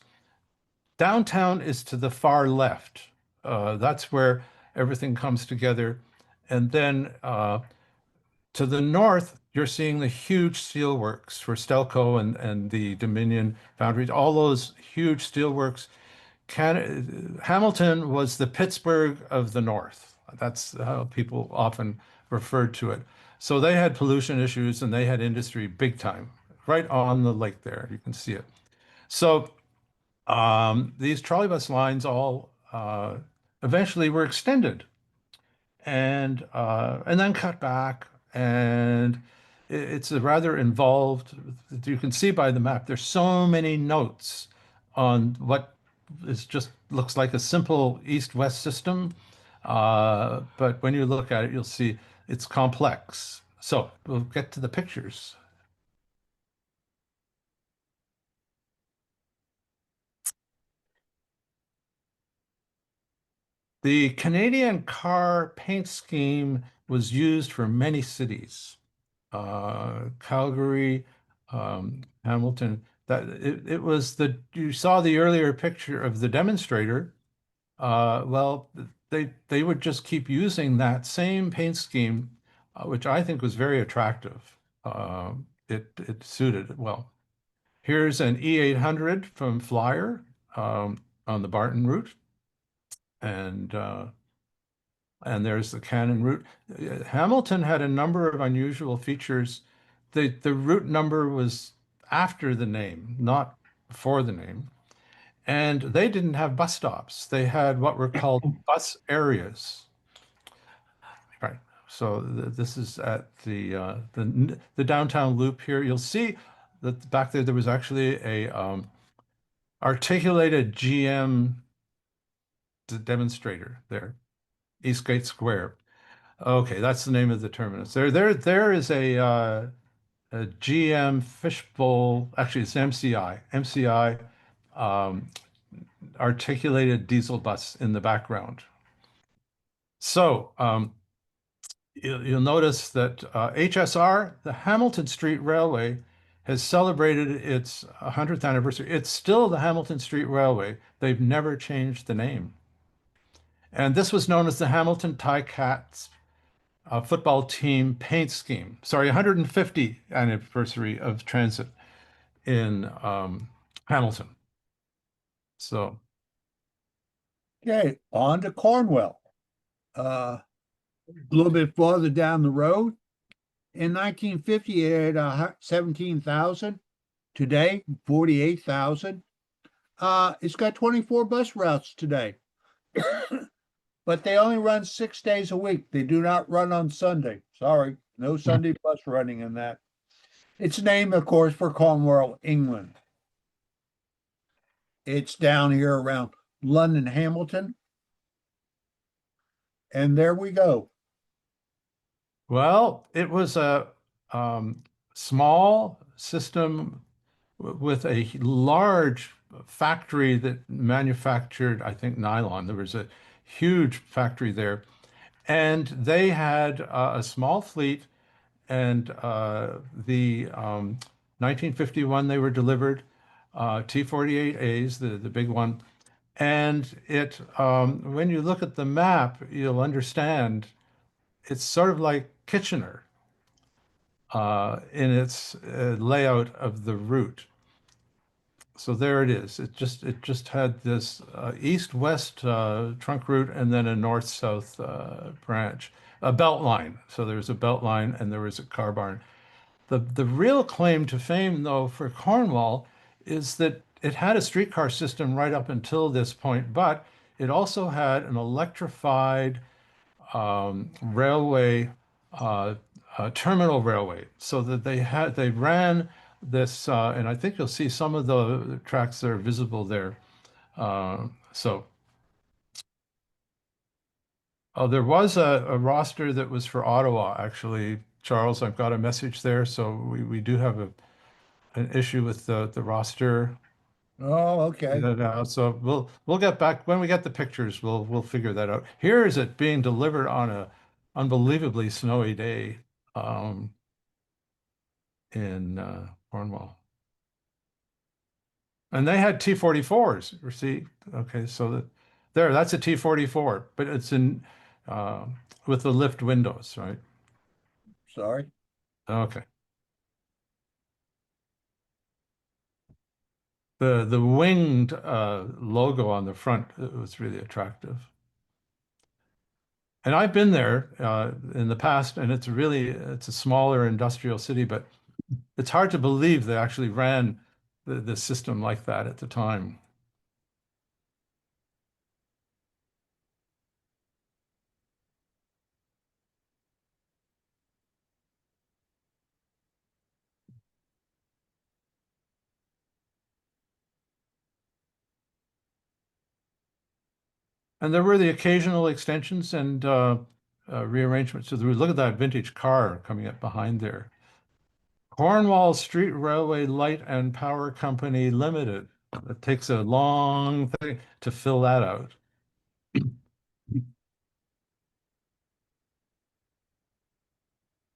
Downtown is to the far left. That's where everything comes together. And then to the north, you're seeing the huge steelworks for Stelco and the Dominion foundries, all those huge steelworks. Hamilton was the Pittsburgh of the North. That's how people often referred to it. So they had pollution issues and they had industry big time, right on the lake there. You can see it. So these trolleybus lines all eventually were extended and then cut back, and it's a rather involved. You can see by the map. There's so many notes on what is just looks like a simple east-west system, but when you look at it, you'll see it's complex. So we'll get to the pictures. The Canadian car paint scheme was used for many cities. Calgary, Hamilton. It was you saw the earlier picture of the demonstrator. Well, they would just keep using that same paint scheme, which I think was very attractive. It suited it well. Here's an E800 from Flyer on the Barton route, and there's the Cannon route. Hamilton had a number of unusual features. The route number was after the name, not before the name. And they didn't have bus stops. They had what were called bus areas. Right. So this is at the downtown loop here. You'll see that back there was actually a articulated GM demonstrator there, Eastgate Square. Okay, that's the name of the terminus. There is a GM fishbowl. Actually, it's MCI articulated diesel bus in the background. So you'll notice that HSR, the Hamilton Street Railway, has celebrated its 100th anniversary. It's still the Hamilton Street Railway. They've never changed the name. And this was known as the Hamilton Ticats football team paint scheme. Sorry, 150th anniversary of transit in Hamilton. So, Okay, on to Cornwall. A little bit farther down the road. In 1950, it had 17,000. Today, 48,000. It's got 24 bus routes today. But they only run 6 days a week. They do not run on Sunday. Sorry, no Sunday bus running in that. It's named, of course, for Cornwall, England. It's down here around London, Hamilton. And there we go. well, it was a small system with a large factory that manufactured, I think, nylon. There was a huge factory there. And they had a small fleet, and the 1951 they were delivered, T48As, the big one. And when you look at the map, you'll understand it's sort of like Kitchener in its layout of the route. So there it is. It just had this east-west trunk route and then a north-south branch, a belt line. So there's a belt line and there was a car barn. The real claim to fame, though, for Cornwall is that it had a streetcar system right up until this point, but it also had an electrified railway, terminal railway, so that they ran this, and I think you'll see some of the tracks that are visible there. So, oh, there was a roster that was for Ottawa, actually. Charles, I've got a message there, so we do have an issue with the roster. Oh, okay. So we'll get back when we get the pictures. We'll figure that out. Here is it being delivered on a unbelievably snowy day um, in Cornwall, and they had T-44s. You see, okay, so that's a T-44, but it's in uh, with the lift windows, right? Sorry. Okay. The winged logo on the front was really attractive. And I've been there in the past, and it's a smaller industrial city, but it's hard to believe they actually ran the system like that at the time. And there were the occasional extensions and rearrangements. So look at that vintage car coming up behind there. Cornwall Street Railway Light and Power Company Limited. It takes a long thing to fill that out.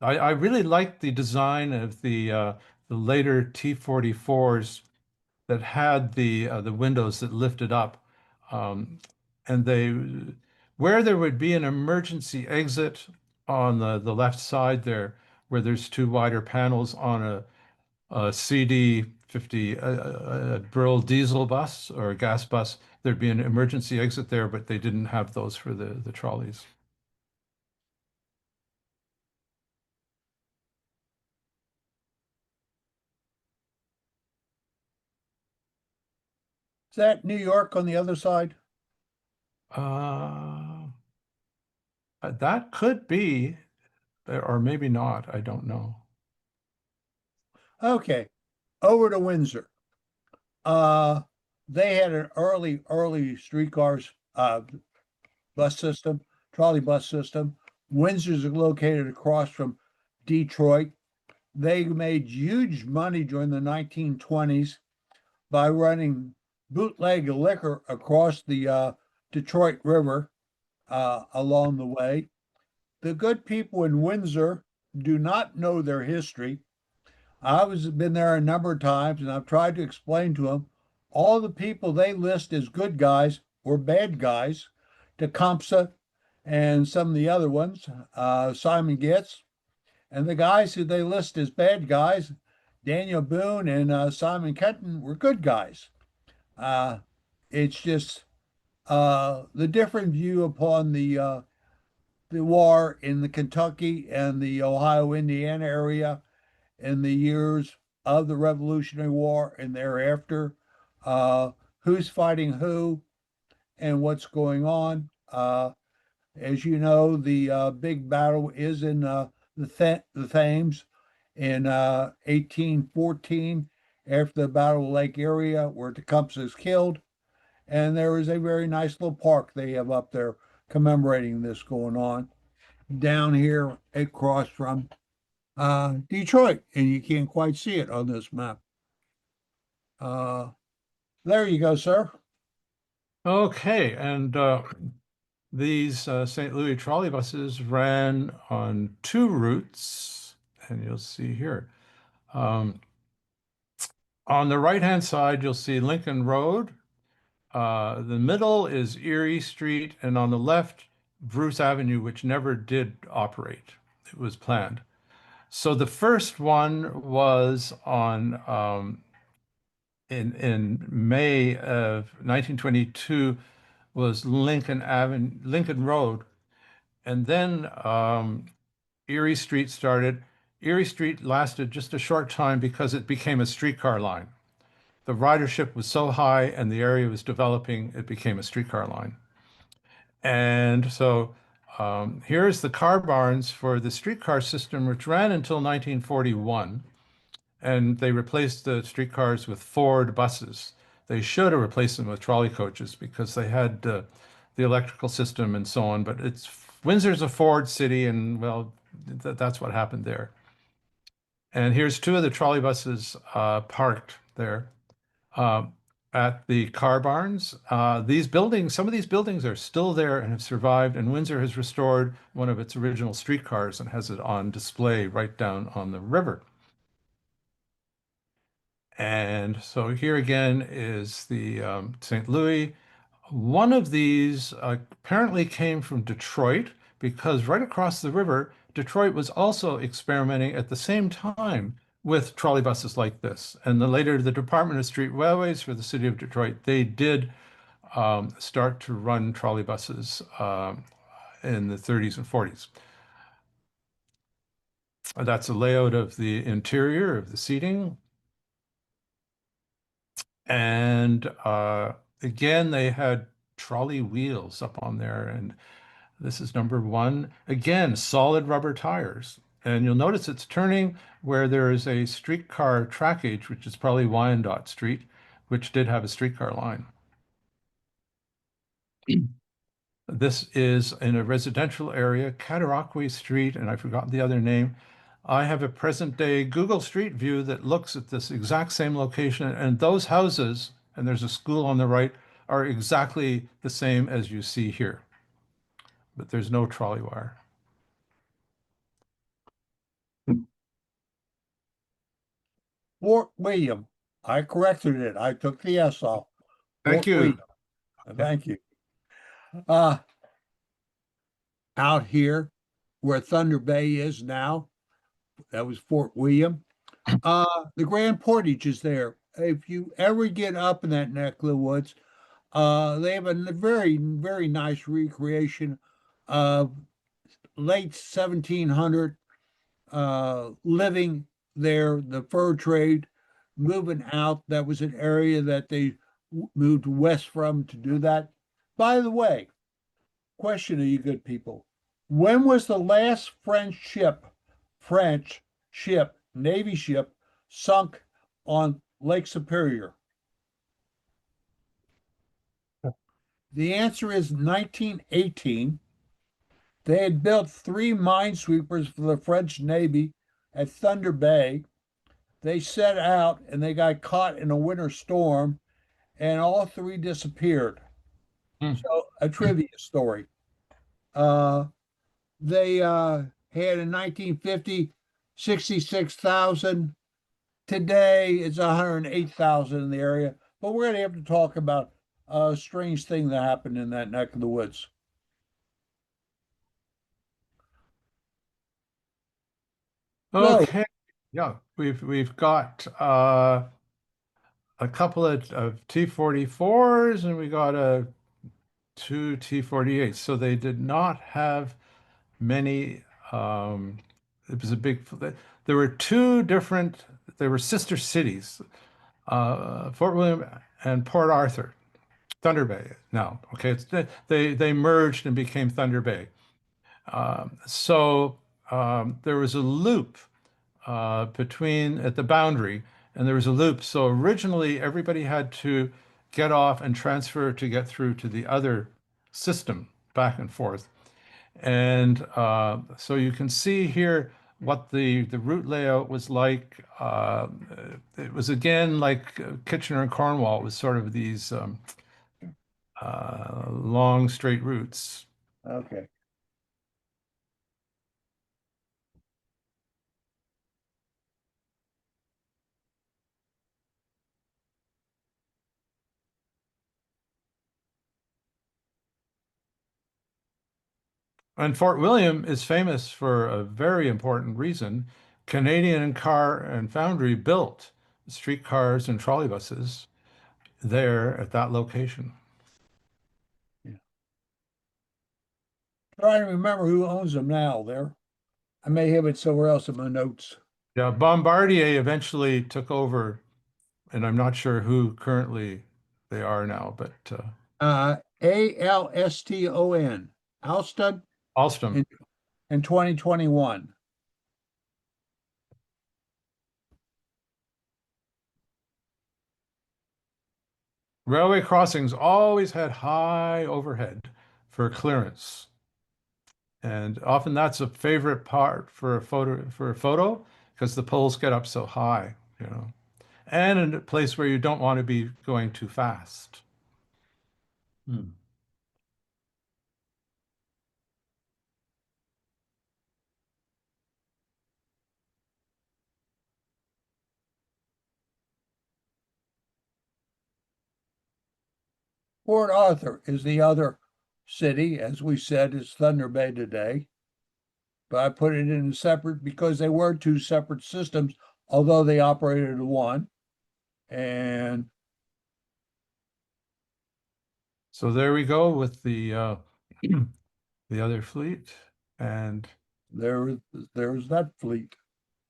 I really like the design of the later T-44s that had the windows that lifted up, um, and where there would be an emergency exit on the left side there, where there's two wider panels on a CD50 a Brill diesel bus or a gas bus, there'd be an emergency exit there, but they didn't have those for the trolleys. Is that New York on the other side? Uh, that could be, or maybe not. I don't know. Okay. Over to Windsor. Uh, they had an early streetcars bus system, trolley bus system. Windsor's located across from Detroit. They made huge money during the 1920s by running bootleg liquor across the Detroit River along the way. The good people in Windsor do not know their history. I was been there a number of times, and I've tried to explain to them all the people they list as good guys or bad guys, Tecumseh and some of the other ones, Simon Getz, and the guys who they list as bad guys, Daniel Boone and Simon Kenton, were good guys. Uh, it's just the different view upon the war in the Kentucky and the Ohio Indiana area in the years of the Revolutionary War and thereafter, uh, who's fighting who and what's going on. As you know, the big battle is in the Thames in 1814 after the Battle of Lake Erie, where Tecumseh is killed. And there is a very nice little park they have up there commemorating this going on down here across from Detroit, and you can't quite see it on this map. Uh, there you go, sir. Okay, and these St. Louis trolley buses ran on two routes, and you'll see here. Um, on the right-hand side, you'll see Lincoln Road. The middle is Erie Street, and on the left, Bruce Avenue, which never did operate. It was planned. So the first one was on in May of 1922 was Lincoln Road, and then Erie Street started. Erie Street lasted just a short time because it became a streetcar line. The ridership was so high and the area was developing, it became a streetcar line. And so Here's the car barns for the streetcar system, which ran until 1941, and they replaced the streetcars with Ford buses. They should have replaced them with trolley coaches because they had the electrical system and so on. But Windsor's a Ford city, and well, that's what happened there. And here's two of the trolley buses parked there uh, at the car barns. These buildings, some of these buildings are still there and have survived, and Windsor has restored one of its original streetcars and has it on display right down on the river. And so here again is the St. Louis. One of these apparently came from Detroit because right across the river, Detroit was also experimenting at the same time with trolley buses like this. And then later, the Department of Street Railways for the city of Detroit, they did start to run trolley buses in the 30s and 40s. That's a layout of the interior of the seating. And again, they had trolley wheels up on there. And this is number one. Again, solid rubber tires. And you'll notice it's turning where there is a streetcar trackage, which is probably Wyandotte Street, which did have a streetcar line. This is in a residential area, Cataraqui Street, and I forgot the other name. I have a present day Google Street View that looks at this exact same location, and those houses, and there's a school on the right, are exactly the same as you see here. But there's no trolley wire. Fort William. I corrected it. I took the S off. Thank Fort you. William. Thank you. Out here where Thunder Bay is now, that was Fort William. The Grand Portage is there. If you ever get up in that neck of the woods, they have a very, very nice recreation of late 1700 living there, the fur trade, moving out. That was an area that they moved west from to do that. By the way, question to you good people. When was the last French ship, Navy ship, sunk on Lake Superior? The answer is 1918. They had built 3 minesweepers for the French Navy at Thunder Bay. They set out and they got caught in a winter storm, and all 3 disappeared. So, a trivia story. They had in 1950 66,000. Today it's 108,000 in the area. But we're going to have to talk about a strange thing that happened in that neck of the woods. Okay. Yeah, we've got a couple of T-44s and we got 2 T-48s. So they did not have many. It was a big. There were 2 different. They were sister cities, Fort William and Port Arthur, Thunder Bay. Now, okay, they merged and became Thunder Bay. There was a loop between at the boundary, and there was a loop. So originally, everybody had to get off and transfer to get through to the other system back and forth. And so you can see here what the route layout was like. It was again like Kitchener and Cornwall. It was sort of these long straight routes. Okay. And Fort William is famous for a very important reason. Canadian Car and Foundry built streetcars and trolleybuses there at that location. Yeah. Trying to remember who owns them now there. I may have it somewhere else in my notes. Yeah, Bombardier eventually took over, and I'm not sure who currently they are now, but Alston. Alston. Alstom. in 2021. Railway crossings always had high overhead for clearance. And often that's a favorite part for a photo because the poles get up so high, you know. And in a place where you don't want to be going too fast. Hmm. Port Arthur is the other city, as we said, is Thunder Bay today. But I put it in a separate because they were two separate systems, although they operated as one. And So there we go with the the other fleet. there was that fleet.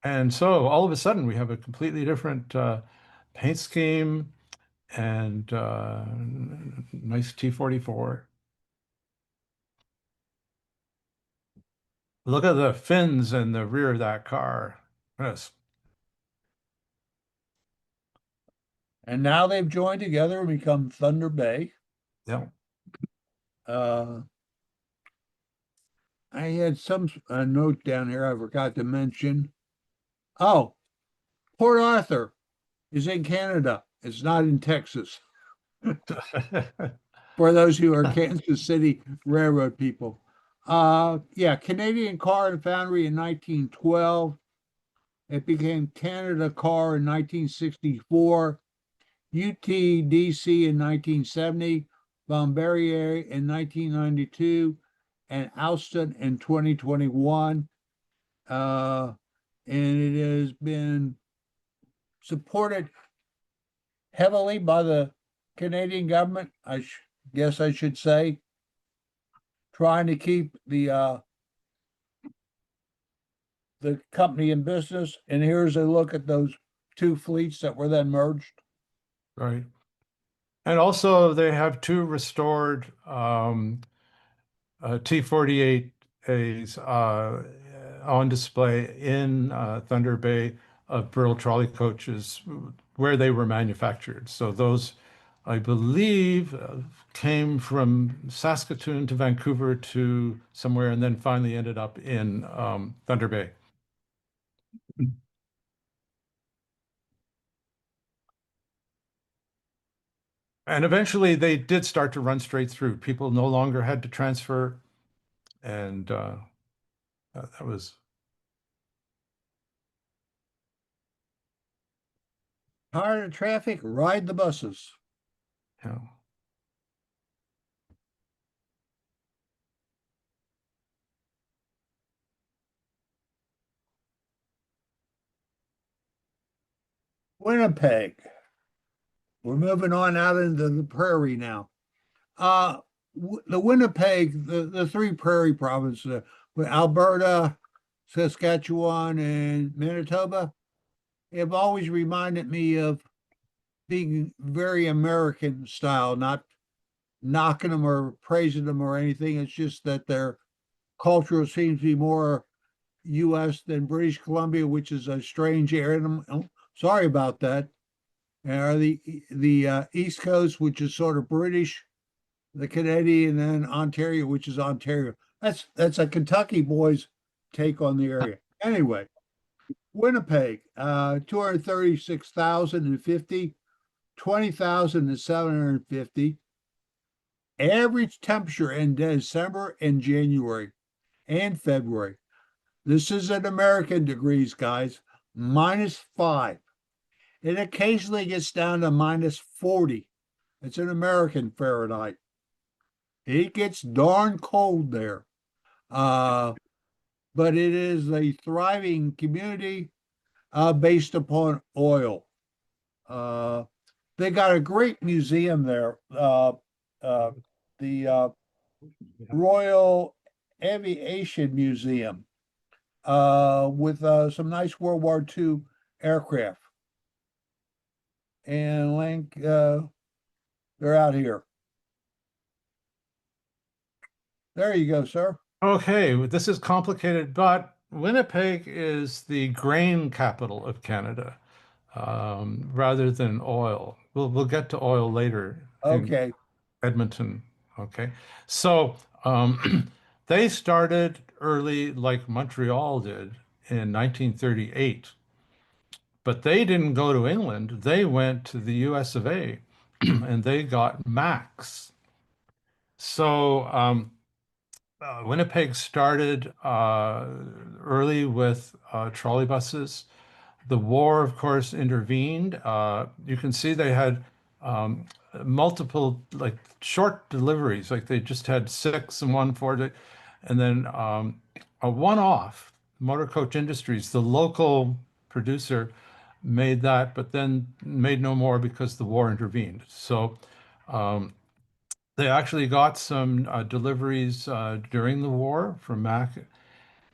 And so all of a sudden we have a completely different paint scheme and nice T-44. Look at the fins in the rear of that car. Yes. And now they've joined together and become Thunder Bay. Yeah. I had some note down here I forgot to mention. Oh, Port Arthur is in Canada. It's not in Texas. For those who are Kansas City Railroad people. Yeah, Canadian Car and Foundry in 1912. It became Canada Car in 1964, UTDC in 1970, Bombardier in 1992, and Alston in 2021. And it has been supported heavily by the Canadian government, guess I should say, trying to keep the company in business. And here's a look at those two fleets that were then merged. Right. And also they have two restored T-48As on display in Thunder Bay of Burl trolley coaches where they were manufactured. So those, I believe, came from Saskatoon to Vancouver to somewhere and then finally ended up in Thunder Bay. And eventually they did start to run straight through. People no longer had to transfer. And that was, Tired of traffic, ride the buses. you know, Winnipeg. We're moving on out into the prairie now. The Winnipeg, the three prairie provinces, with Alberta, Saskatchewan, and Manitoba, have always reminded me of being very American style, not knocking them or praising them or anything. It's just that their culture seems to be more U.S. than British Columbia, which is a strange area. Sorry about that. And the East Coast, which is sort of British, the Canadian, and then Ontario, which is Ontario. That's a Kentucky boy's take on the area. Anyway, Winnipeg, 236,050, 20,750. Average temperature in December and January and February. This is in American degrees, guys, -5. It occasionally gets down to -40. It's an American Fahrenheit. It gets darn cold there. But it is a thriving community based upon oil. They got a great museum there. The Royal Aviation Museum with some nice World War II aircraft. And link, they're out here. There you go, sir. Okay, this is complicated, but Winnipeg is the grain capital of Canada, rather than oil. We'll get to oil later in Okay. Edmonton. Okay, so they started early, like Montreal did in 1938, but they didn't go to England. They went to the US of A, and they got Max. So Winnipeg started early with trolley buses. The war, of course, intervened. You can see they had multiple, like short deliveries, like they just had six and one for it, and then a one-off. Motor Coach Industries, the local producer, made that, but then made no more because the war intervened. So um, they actually got some deliveries during the war from Mac,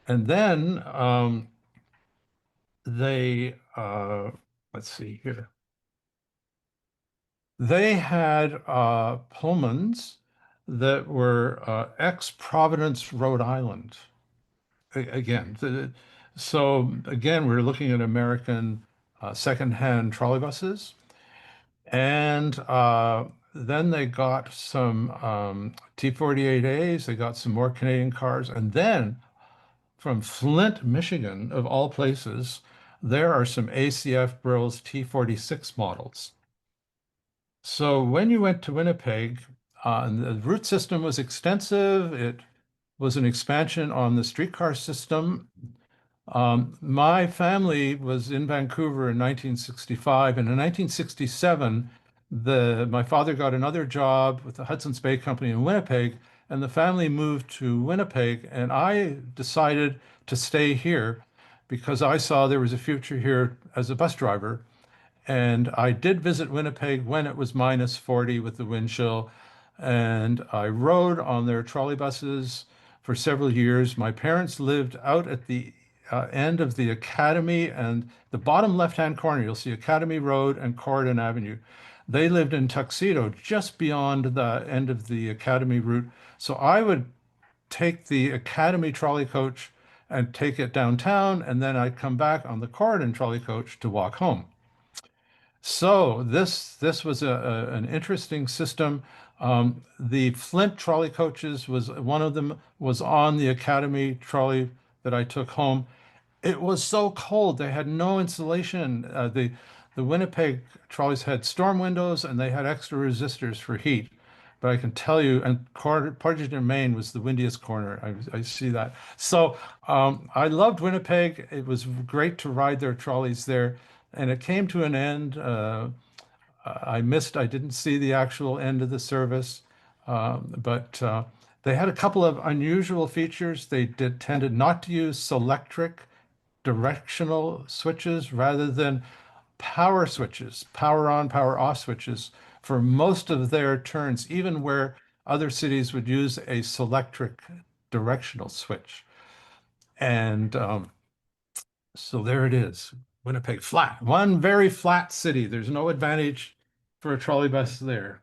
and then they let's see here. They had Pullmans that were ex-Providence, Rhode Island. Again, so again, we're looking at American secondhand trolley buses, and then they got some T-48As. They got some more Canadian cars, and then from Flint, Michigan, of all places, there are some ACF Brills T-46 models. So when you went to Winnipeg, and the route system was extensive. It was an expansion on the streetcar system. My family was in Vancouver in 1965, and in 1967, my father got another job with the Hudson's Bay Company in Winnipeg, and the family moved to Winnipeg, and I decided to stay here because I saw there was a future here as a bus driver. And I did visit Winnipeg when it was minus 40 with the wind chill. And I rode on their trolley buses for several years. My parents lived out at the end of the Academy, and the bottom left-hand corner, you'll see Academy Road and Corridon Avenue. They lived in Tuxedo, just beyond the end of the Academy route. So I would take the Academy trolley coach and take it downtown, and then I'd come back on the Corridon trolley coach to walk home. So this was an interesting system. The Flint trolley coaches was one of them was on the Academy trolley that I took home. It was so cold; they had no insulation. The Winnipeg trolleys had storm windows and they had extra resistors for heat. But I can tell you, and Portage and Main was the windiest corner. I see that. So I loved Winnipeg. It was great to ride their trolleys there, and it came to an end. I didn't see the actual end of the service, but they had a couple of unusual features. They tended not to use Selectric directional switches rather than power switches, power on, power off switches for most of their turns, even where other cities would use a Selectric directional switch. And so there it is, Winnipeg, flat, one very flat city. There's no advantage for a trolley bus there.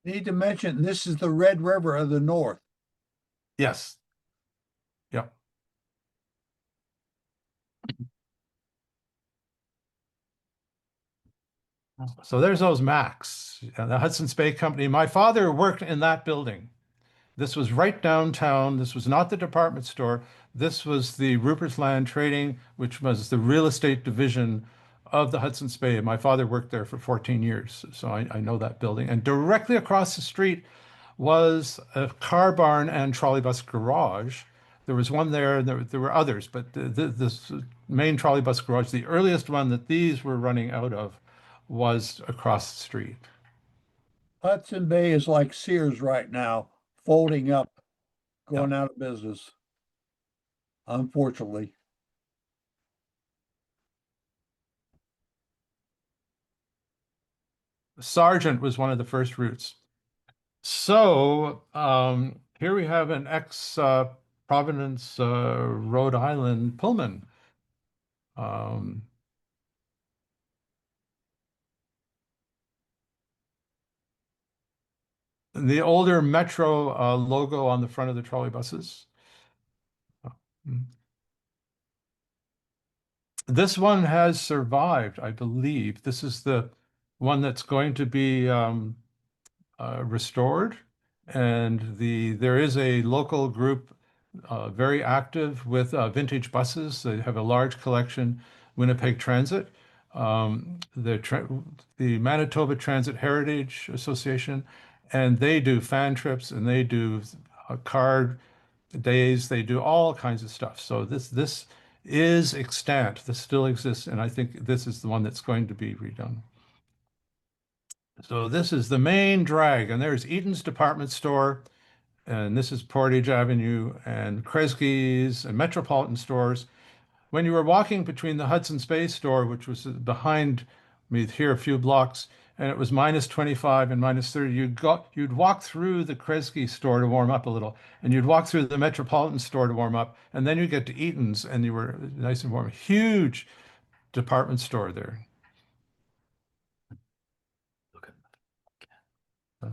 Need to mention this is the Red River of the North. Yes. Yep. So there's those Macs, the Hudson's Bay Company. My father worked in that building. This was right downtown. This was not the department store. This was the Rupert's Land Trading, which was the real estate division of the Hudson's Bay. My father worked there for 14 years, so I know that building. And directly across the street was a car barn and trolley bus garage. There was one there, and there were others, but this main trolley bus garage, the earliest one that these were running out of, was across the street. Hudson Bay is like Sears right now, folding up, Yeah. going out of business, unfortunately. Sargent was one of the first routes. So here we have an ex-Providence, Rhode Island Pullman. Um, the older Metro logo on the front of the trolley buses. This one has survived, I believe. This is the one that's going to be restored. And there is a local group very active with vintage buses. They have a large collection, Winnipeg Transit. The Manitoba Transit Heritage Association, and they do fan trips and they do car days. They do all kinds of stuff. So this is extant. This still exists, and I think this is the one that's going to be redone. So this is the main drag, and there's Eaton's department store, and this is Portage Avenue and Kresge's and Metropolitan stores. When you were walking between the Hudson's Bay store, which was behind me here a few blocks, and it was -25 and -30, you'd walk through the Kresge store to warm up a little, and you'd walk through the Metropolitan store to warm up, and then you get to Eaton's, and you were nice and warm. Huge department store there.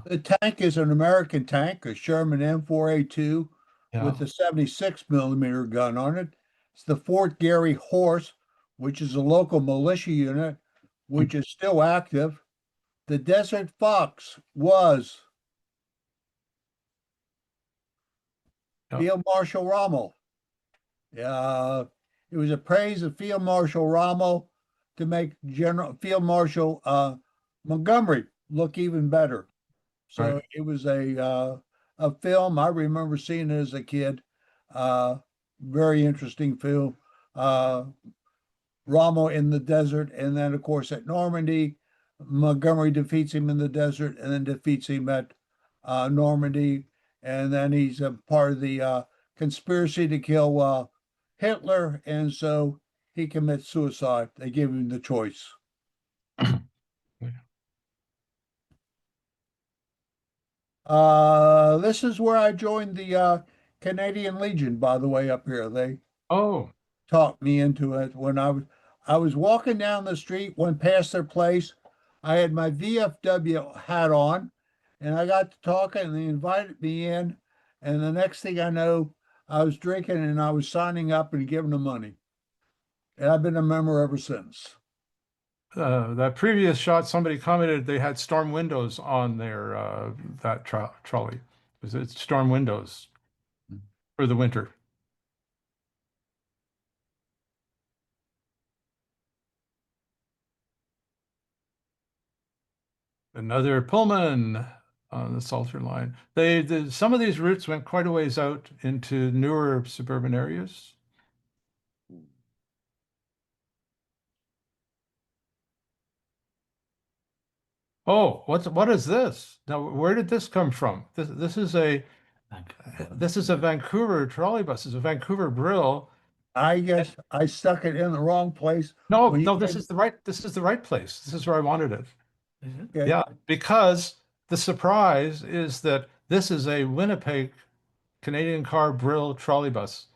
The tank is an American tank, a Sherman M4A2 Yeah. with a 76mm gun on it. It's the Fort Garry Horse, which is a local militia unit, which is still active. The Desert Fox was Yeah. Field Marshal Rommel. It was a praise of Field Marshal Rommel to make Field Marshal Montgomery look even better. So Right. it was a film. I remember seeing it as a kid. Very interesting film. Rommel in the desert, and then of course at Normandy, Montgomery defeats him in the desert, and then defeats him at Normandy, and then he's a part of the conspiracy to kill Hitler, and so he commits suicide. They give him the choice. This is where I joined the Canadian Legion, by the way, up here. They Oh, talked me into it when I was walking down the street, went past their place. I had my VFW hat on, and I got to talking, and they invited me in. And the next thing I know, I was drinking and I was signing up and giving them money. And I've been a member ever since. that previous shot, somebody commented they had storm windows on their that trolley. It's storm windows for the winter. Another Pullman on the Salter line. Some of these routes went quite a ways out into newer suburban areas. Oh, what is this? Now, where did this come from? This is a Vancouver trolley bus. It's a Vancouver Brill. I guess I stuck it in the wrong place. No, When you no, this came- is the right place. This is where I wanted it. Okay. Yeah, because the surprise is that this is a Winnipeg Canadian car Brill trolley bus.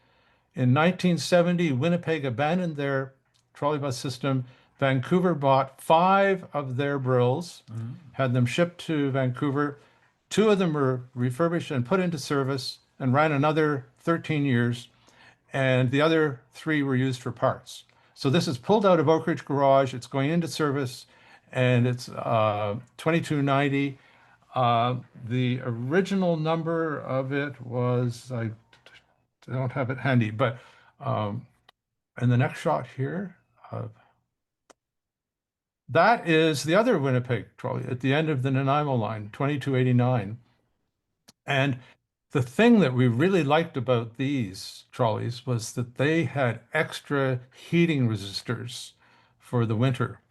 In 1970, Winnipeg abandoned their trolley bus system. Vancouver bought 5 of their Brills, had them shipped to Vancouver. 2 of them were refurbished and put into service and ran another 13 years, and the other 3 were used for parts. So this is pulled out of Oak Ridge Garage. It's going into service, and it's 2290. The original number of it was, I don't have it handy, but and the next shot here, that is the other Winnipeg trolley at the end of the Nanaimo line, 2289. And the thing that we really liked about these trolleys was that they had extra heating resistors for the winter.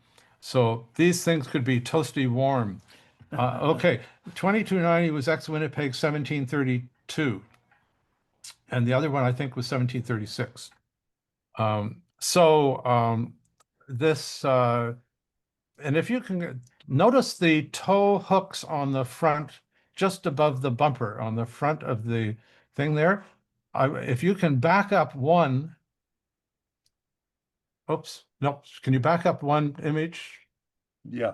So these things could be toasty warm. Okay, 2290 was ex-Winnipeg 1732. And the other one, I think, was 1736. This, and if you can notice the tow hooks on the front, just above the bumper on the front of the thing there, if you can back up one, oops, no, can you back up one image? Yeah,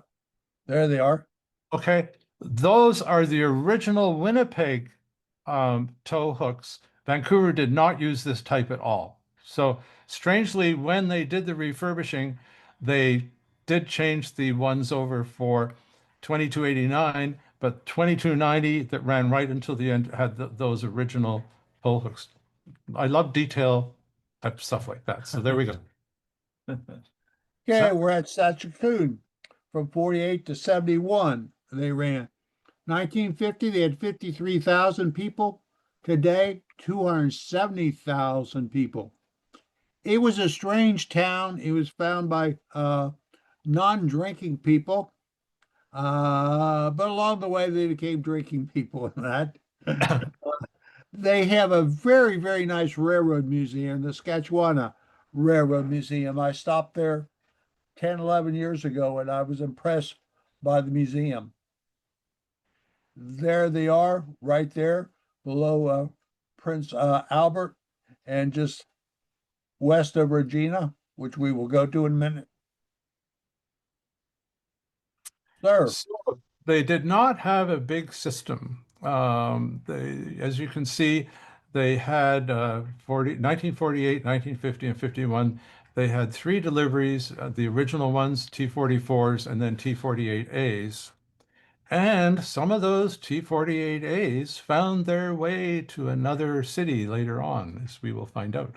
there they are. Okay, Those are the original Winnipeg tow hooks. Vancouver did not use this type at all. So strangely, when they did the refurbishing, they did change the ones over for 2289, but 2290 that ran right until the end had those original tow hooks. I love detail type stuff like that. So there we go. Okay, we're at Saskatoon from 48 to 71. They ran 1950, they had 53,000 people. Today, 270,000 people. It was a strange town. It was found by non-drinking people, but along the way they became drinking people. And that they have a very, very nice railroad museum, the Saskatchewan Railroad Museum. I stopped there 10, 11 years ago, and I was impressed by the museum. There they are, right there below Prince Albert, and just west of Regina, which we will go to in a minute. Sir, So they did not have a big system. As you can see, they had 1948, 1950, and 51. They had 3 deliveries, the original ones, T-44s, and then T-48As. And some of those T-48As found their way to another city later on, as we will find out.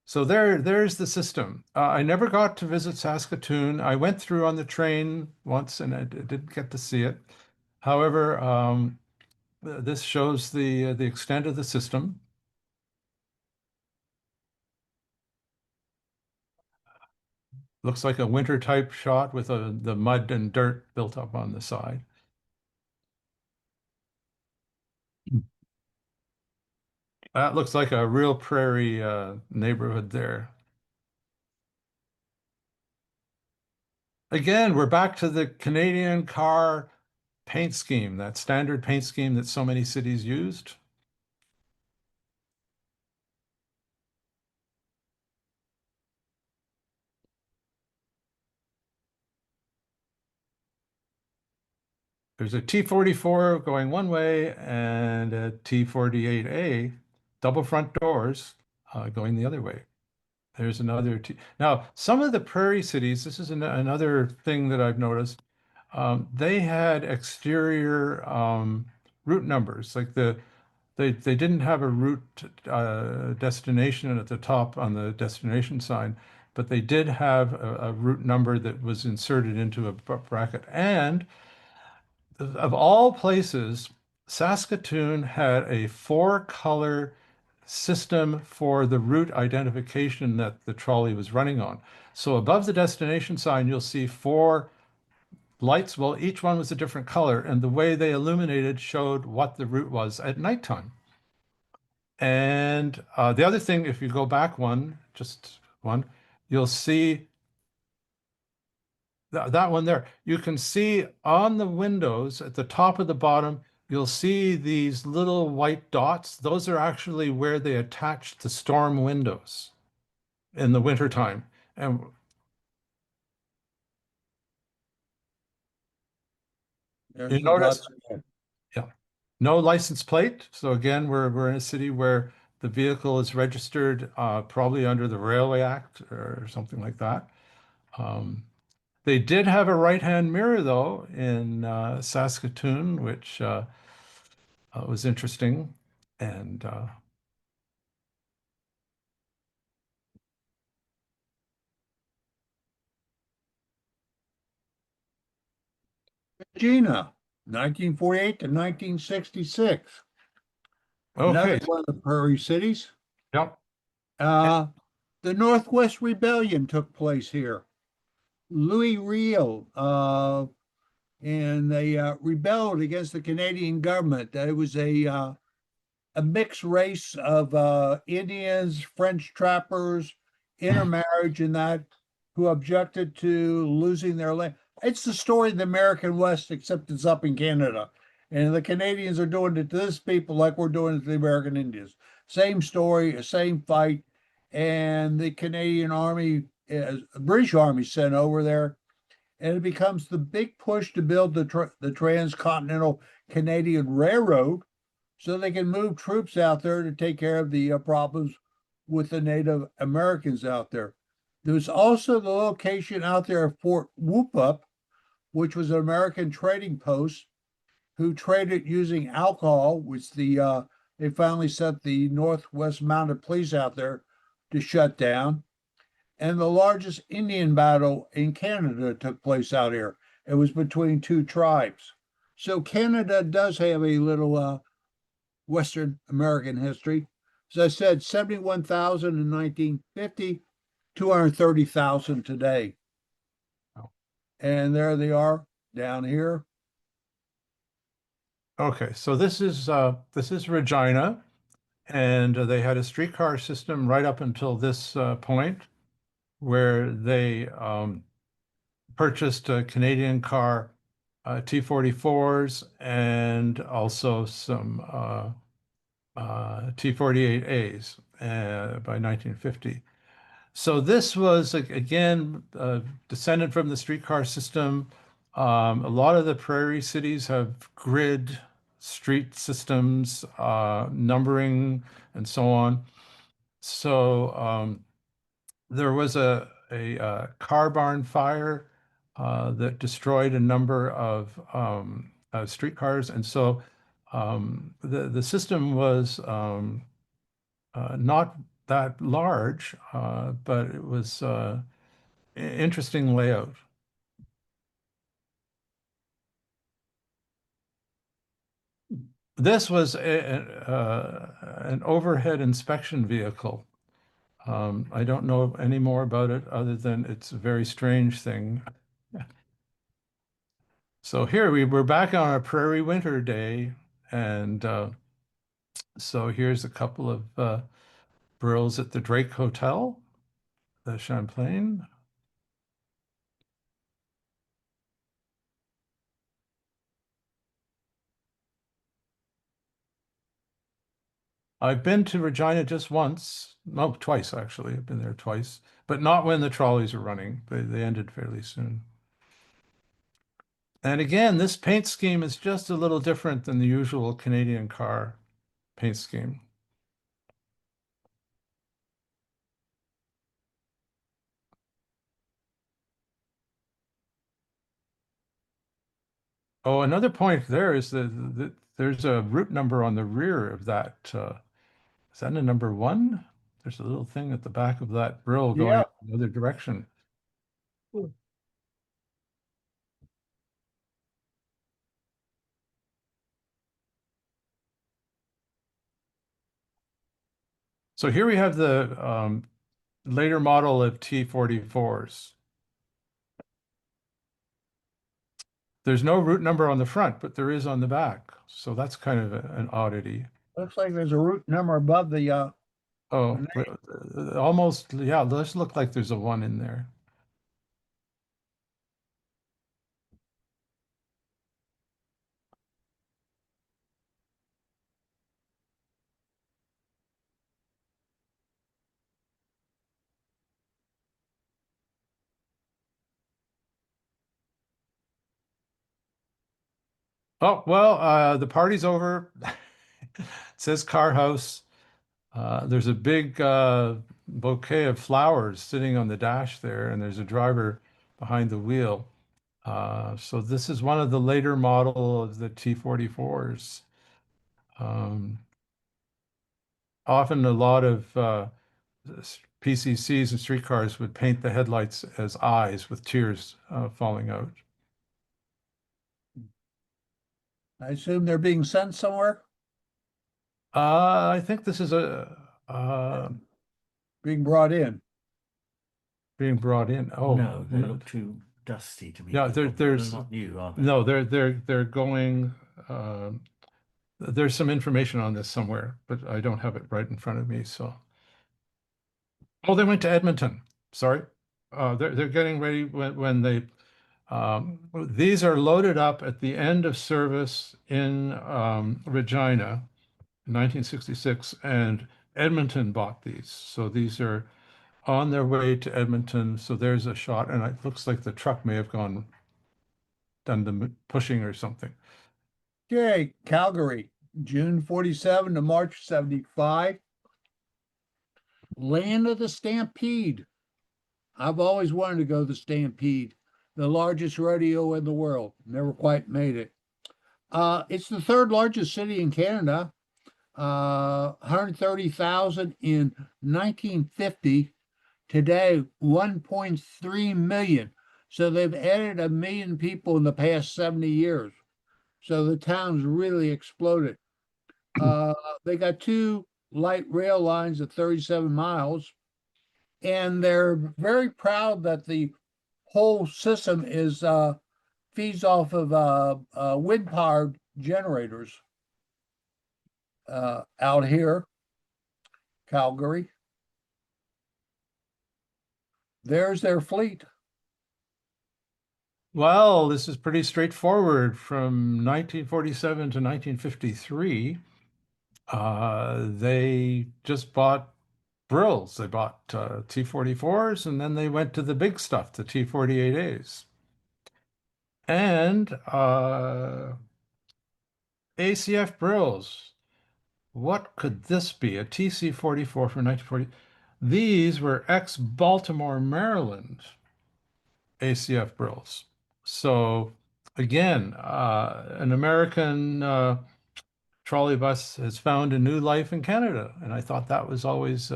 So there's the system. I never got to visit Saskatoon. I went through on the train once and I didn't get to see it. However, this shows the extent of the system. Looks like a winter type shot with the mud and dirt built up on the side. That looks like a real prairie neighborhood there. Again, we're back to the Canadian car paint scheme, that standard paint scheme that so many cities used. There's a T-44 going one way and a T-48A, double front doors, going the other way. There's another T. Now, some of the prairie cities, this is another thing that I've noticed, they had exterior route numbers, like they didn't have a route destination at the top on the destination sign, but they did have a route number that was inserted into a bracket. And of all places, Saskatoon had a 4-color system for the route identification that the trolley was running on. So above the destination sign, you'll see 4 lights. Well, each one was a different color, and the way they illuminated showed what the route was at nighttime. And the other thing, if you go back just one, you'll see that one there. You can see on the windows at the top of the bottom, you'll see these little white dots. Those are actually where they attached the storm windows in the wintertime. And there's you the notice, dots again. yeah, no license plate. So again, we're in a city where the vehicle is registered probably under the Railway Act or something like that. They did have a right-hand mirror, though, in Saskatoon, which was interesting. And Regina, 1948 to 1966. Another okay, one of the prairie cities. yep. Uh, the Northwest Rebellion took place here. Louis Riel, and they rebelled against the Canadian government. It was a mixed race of Indians, French trappers, intermarriage, and that who objected to losing their land. It's the story of the American West, except it's up in Canada. And the Canadians are doing it to this people like we're doing it to the American Indians. Same story, same fight. And the Canadian Army, British Army sent over there and it becomes the big push to build the transcontinental Canadian Railroad so they can move troops out there to take care of the problems with the Native Americans out there. There's also the location out there of Fort Whoop-Up, which was an American trading post who traded using alcohol, which they finally sent the Northwest Mounted Police out there to shut down. And the largest Indian battle in Canada took place out here. It was between two tribes. So Canada does have a little Western American history. As I said, 71,000 in 1950, 230,000 today. Oh. And there they are down here. Okay, so this is Regina, and they had a streetcar system right up until this point, where they purchased a Canadian car T-44s and also some T-48As by 1950. So this was again descended from the streetcar system. A lot of the prairie cities have grid street systems, numbering, and so on. So there was a car barn fire that destroyed a number of streetcars, and so the system was not that large, but it was interesting layout. This was an overhead inspection vehicle. I don't know any more about it other than it's a very strange thing. So here we're back on a prairie winter day, and so here's a couple of brills at the Drake Hotel, the Champlain. I've been to Regina just once, no, twice actually. I've been there twice, but not when the trolleys are running. They ended fairly soon. And again, this paint scheme is just a little different than the usual Canadian car paint scheme. Oh, another point there is that there's a route number on the rear of that. Is that a number 1? There's a little thing at the back of that brill going Yeah. the other direction. So here we have the later model of T-44s. There's no route number on the front, but there is on the back. So that's kind of an oddity. Looks like there's a route number above the Oh, almost, yeah, does look like there's a 1 in there. Oh, well, the party's over. It says car house. There's a big bouquet of flowers sitting on the dash there, and there's a driver behind the wheel. So this is one of the later model of the T-44s. Often a lot of PCCs and streetcars would paint the headlights as eyes with tears falling out. I assume they're being sent somewhere, I think this is being brought in. being brought in. Oh, No, they look too dusty to me. Yeah, They're not new, are they? no, they're going. There's some information on this somewhere, but I don't have it right in front of me. So, oh, they went to Edmonton. Sorry, they're getting ready when they. These are loaded up at the end of service in Regina, in 1966, and Edmonton bought these. So these are on their way to Edmonton. So there's a shot, and it looks like the truck may have done the pushing or something. Okay, Calgary, June 47 to March 75. Land of the Stampede. I've always wanted to go to the Stampede, the largest rodeo in the world. Never quite made it. It's the third largest city in Canada. 130,000 in 1950. Today, 1.3 million. So they've added 1 million people in the past 70 years. So the town's really exploded. They got 2 light rail lines of 37 miles, and they're very proud that the whole system is feeds off of wind powered generators out here, Calgary. There's their fleet. Well, this is pretty straightforward. From 1947 to 1953, they just bought Brills. They bought T-44s, and then they went to the big stuff, the T-48As. And ACF Brills. What could this be? A TC-44 from 1940. These were ex-Baltimore, Maryland ACF Brills. So again, an American trolley bus has found a new life in Canada, and I thought that was always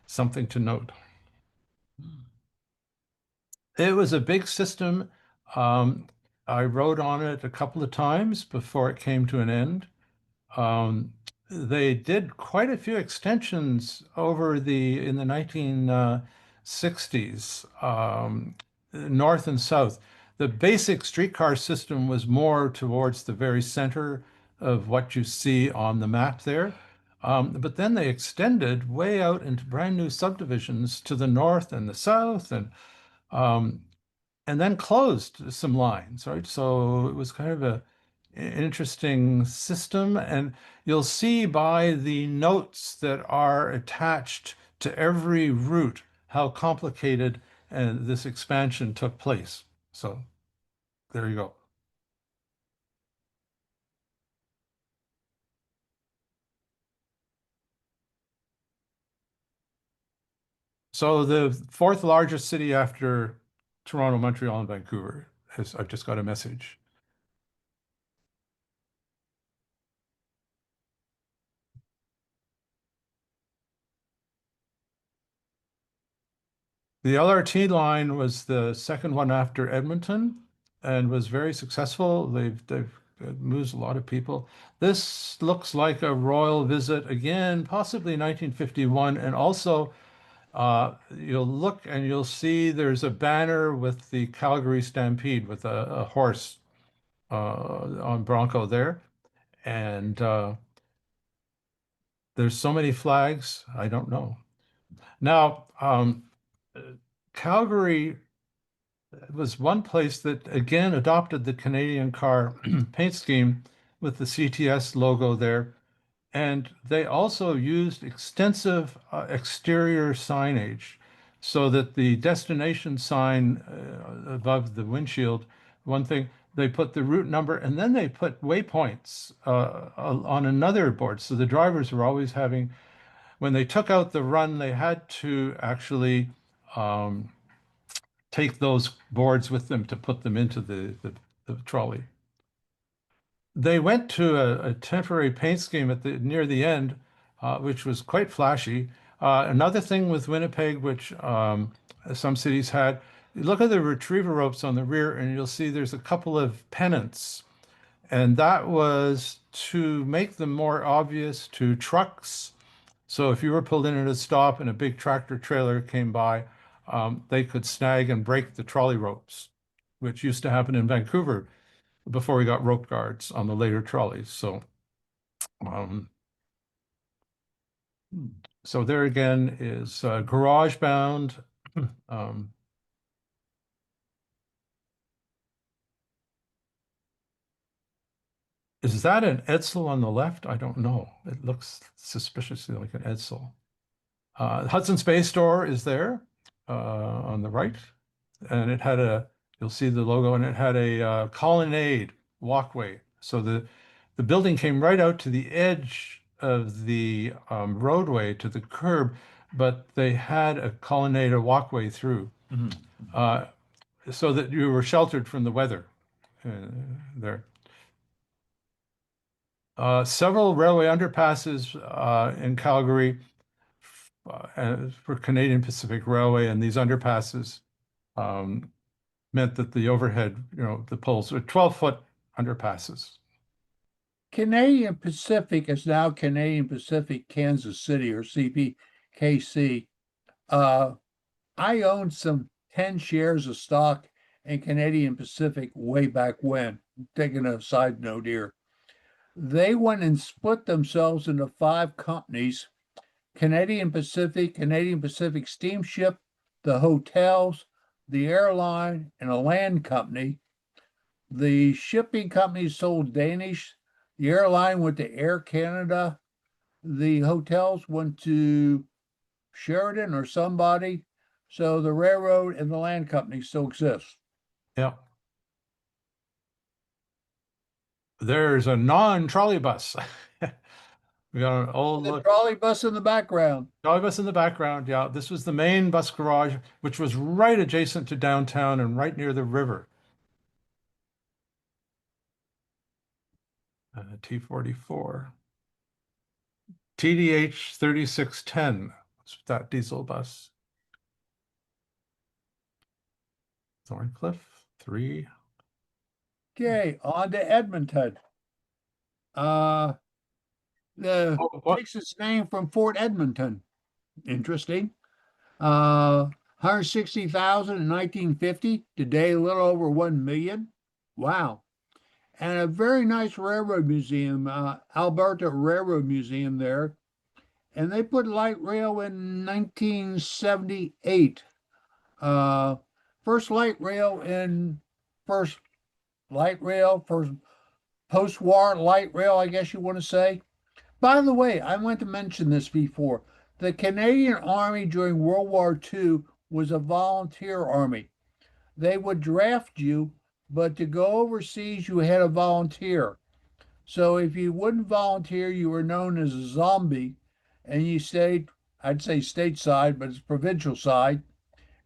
something to note. It was a big system. I rode on it a couple of times before it came to an end. They did quite a few extensions in the 1960s, north and south. The basic streetcar system was more towards the very center of what you see on the map there. But then they extended way out into brand new subdivisions to the north and the south, um, and then closed some lines, right? So it was kind of an interesting system. And you'll see by the notes that are attached to every route how complicated this expansion took place. So there you go. So the fourth largest city after Toronto, Montreal, and Vancouver I've just got a message. The LRT line was the second one after Edmonton and was very successful. They've moved a lot of people. This looks like a royal visit again, possibly 1951, and also you'll look and you'll see there's a banner with the Calgary Stampede with a horse on Bronco there. And there's so many flags, I don't know. Now, Calgary was one place that again adopted the Canadian car paint scheme with the CTS logo there. And they also used extensive exterior signage so that the destination sign above the windshield, one thing, they put the route number and then they put waypoints on another board. So the drivers were always having, when they took out the run, they had to actually take those boards with them to put them into the trolley. They went to a temporary paint scheme near the end, which was quite flashy. Another thing with Winnipeg, which some cities had, look at the retriever ropes on the rear, and you'll see there's a couple of pennants. And that was to make them more obvious to trucks. So if you were pulled in at a stop and a big tractor trailer came by, they could snag and break the trolley ropes, which used to happen in Vancouver before we got rope guards on the later trolleys. So there again is garage bound. Is that an Edsel on the left? I don't know. It looks suspiciously like an Edsel. Hudson's Bay store is there on the right, and it had you'll see the logo, and it had a colonnade walkway. So the building came right out to the edge of the roadway to the curb, but they had a colonnade, a walkway through, so that you were sheltered from the weather there. Several railway underpasses in Calgary for Canadian Pacific Railway, and these underpasses meant that the overhead, the poles were 12-foot underpasses. Canadian Pacific is now Canadian Pacific Kansas City, or CPKC. I owned some 10 shares of stock in Canadian Pacific way back when. Taking a side note here. They went and split themselves into 5 companies: Canadian Pacific Steamship, the hotels, the airline, and a land company. The shipping company sold Danish. The airline went to Air Canada. The hotels went to Sheridan or somebody. So the railroad and the land company still exist. Yeah. There's a non-trolley bus. We got an old The look trolley bus in the background. trolley bus in the background. Yeah, this was the main bus garage, which was right adjacent to downtown and right near the river. T44. TDH 3610. That diesel bus. Thorncliffe 3. Okay, on to Edmonton. Takes its name from Fort Edmonton. Interesting. 160,000 in 1950. Today, a little over 1 million. Wow. And a very nice railroad museum, Alberta Railroad Museum there. And they put light rail in 1978. First light rail, first post-war light rail, I guess you want to say. By the way, I want to mention this before. The Canadian Army during World War II was a volunteer army. They would draft you, but to go overseas, you had to volunteer. So if you wouldn't volunteer, you were known as a zombie, and you stayed, I'd say stateside, but it's provincial side.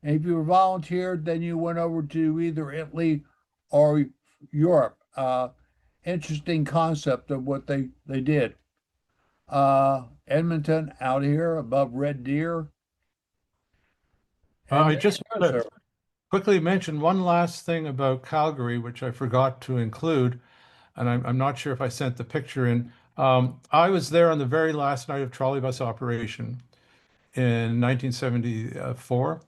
And if you were volunteered, then you went over to either Italy or Europe. Interesting concept of what they did. Edmonton out here above Red Deer. I just want to quickly mention one last thing about Calgary, which I forgot to include, and I'm not sure if I sent the picture in. I was there on the very last night of trolley bus operation in 1974,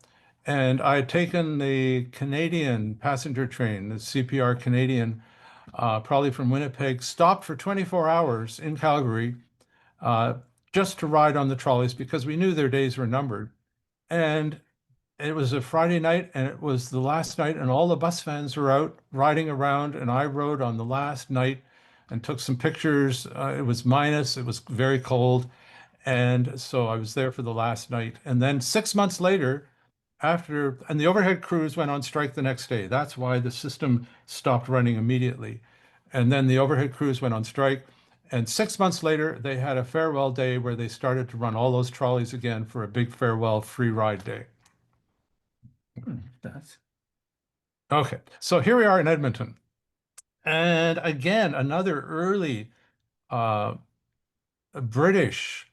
and I had taken the Canadian passenger train, the CPR Canadian, probably from Winnipeg, stopped for 24 hours in Calgary just to ride on the trolleys because we knew their days were numbered. And it was a Friday night, and it was the last night, and all the bus fans were out riding around, and I rode on the last night and took some pictures. It was minus, it was very cold, and so I was there for the last night. And then 6 months later, and the overhead crews went on strike the next day. That's why the system stopped running immediately. And then the overhead crews went on strike. And 6 months later, they had a farewell day where they started to run all those trolleys again for a big farewell free ride day. That's Okay, so here we are in Edmonton. And again, another early British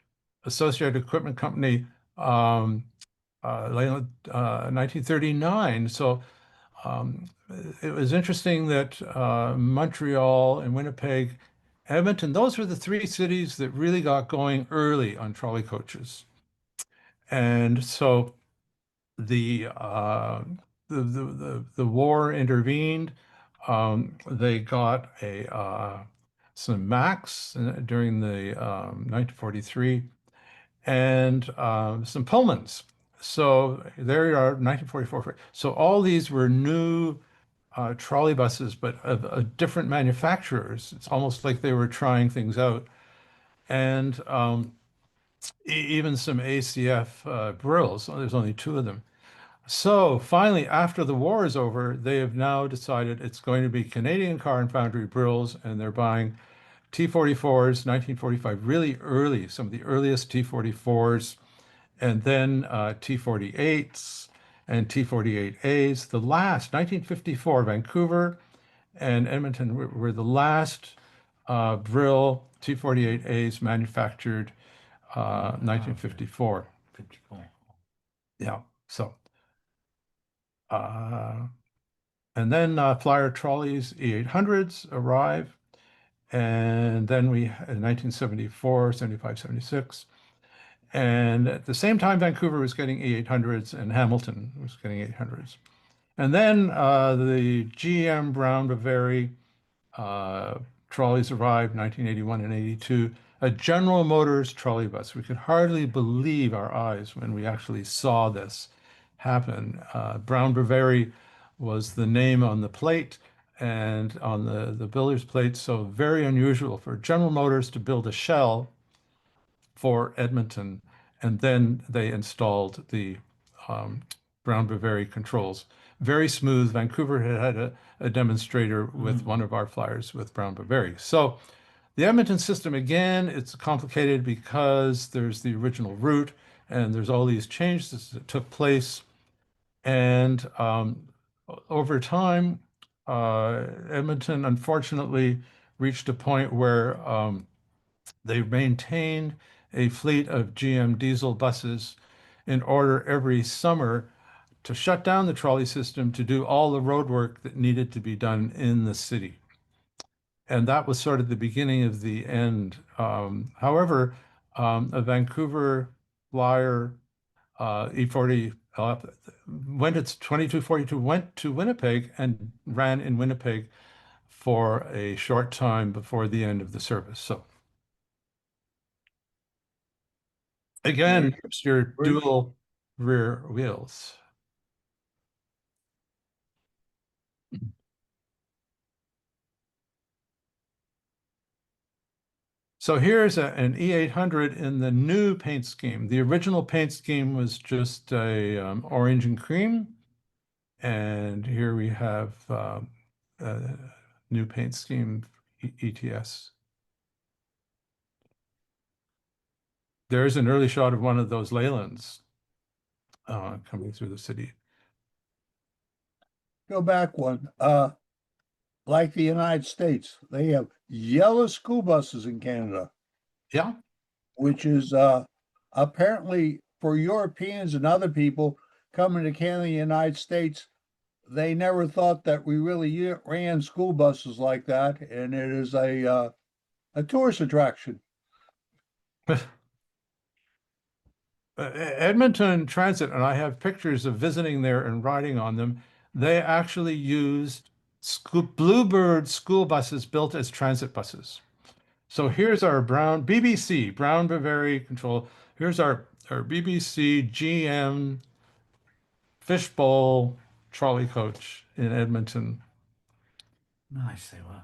Associated Equipment Company, 1939. So it was interesting that Montreal and Winnipeg, Edmonton, those were the 3 cities that really got going early on trolley coaches. And so the war intervened. They got some Macs during the 1943 and some Pullmans. So there you are, 1944. So all these were new trolley buses, but of different manufacturers. It's almost like they were trying things out. And even some ACF brills. There's only 2 of them. So finally, after the war is over, they have now decided it's going to be Canadian Car and Foundry brills, and they're buying T44s, 1945, really early, some of the earliest T44s, and then T48s and T48As. The last, 1954, Vancouver and Edmonton were the last brill T48As manufactured 1954. 54. Yeah, so. And then flyer trolleys, E800s arrive. And then we, in 1974, 75, 76. And at the same time, Vancouver was getting E800s and Hamilton was getting 800s. And then the GM Brown Bavary trolleys arrived 1981 and 82. A General Motors trolley bus. We could hardly believe our eyes when we actually saw this happen. Brown Bavary was the name on the plate and on the builder's plate. So very unusual for General Motors to build a shell for Edmonton. And then they installed the Brown Bavary controls. Very smooth. Vancouver had a demonstrator with one of our flyers with Brown Bavary. So the Edmonton system, again, it's complicated because there's the original route and there's all these changes that took place. And over time, Edmonton unfortunately reached a point where they maintained a fleet of GM diesel buses in order every summer to shut down the trolley system to do all the road work that needed to be done in the city. And that was sort of the beginning of the end. However, a Vancouver flyer E40 went its 2242 went to Winnipeg and ran in Winnipeg for a short time before the end of the service. So again, here's your dual rear wheels. So here's an E800 in the new paint scheme. The original paint scheme was just a orange and cream. And here we have new paint scheme ETS. There's an early shot of one of those Leylands coming through the city. Go back one. Like the United States, they have yellow school buses in Canada, Yeah. which is apparently for Europeans and other people coming to Canada, the United States, they never thought that we really ran school buses like that, and it is a tourist attraction. Edmonton Transit, and I have pictures of visiting there and riding on them. They actually used Bluebird school buses built as transit buses. So here's our BBC, Brown Bavary Control. Here's our BBC GM Fishbowl trolley coach in Edmonton. Nice they were.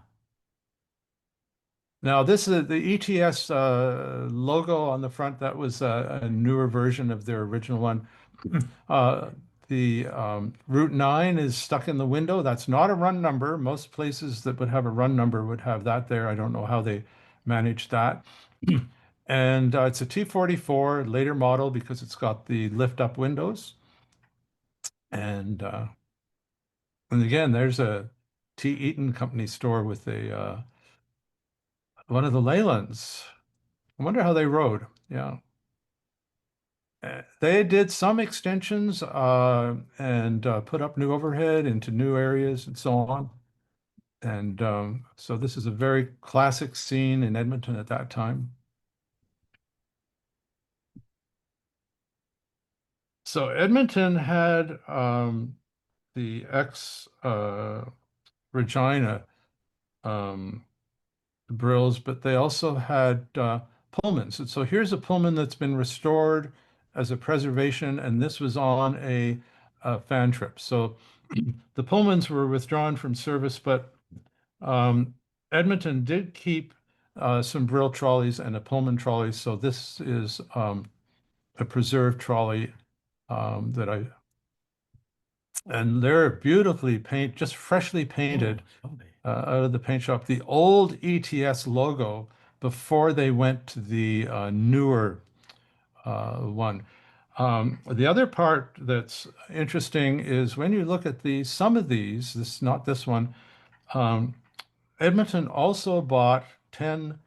Now, this is the ETS logo on the front. That was a newer version of their original one. The Route 9 is stuck in the window. That's not a run number. Most places that would have a run number would have that there. I don't know how they managed that. And it's a T44 later model because it's got the lift-up windows. And again, there's a T. Eaton Company store with a one of the Leylands. I wonder how they rode. Yeah. They did some extensions and put up new overhead into new areas and so on. And so this is a very classic scene in Edmonton at that time. So Edmonton had the Regina brills, but they also had Pullmans. And so here's a Pullman that's been restored as a preservation, and this was on a fan trip. So the Pullmans were withdrawn from service, but Edmonton did keep some Brill trolleys and a Pullman trolley. So this is a preserved trolley and they're beautifully just freshly painted Oh, lovely. out of the paint shop. The old ETS logo before they went to the newer one. The other part that's interesting is when you look at some of these, not this one, Edmonton also bought 10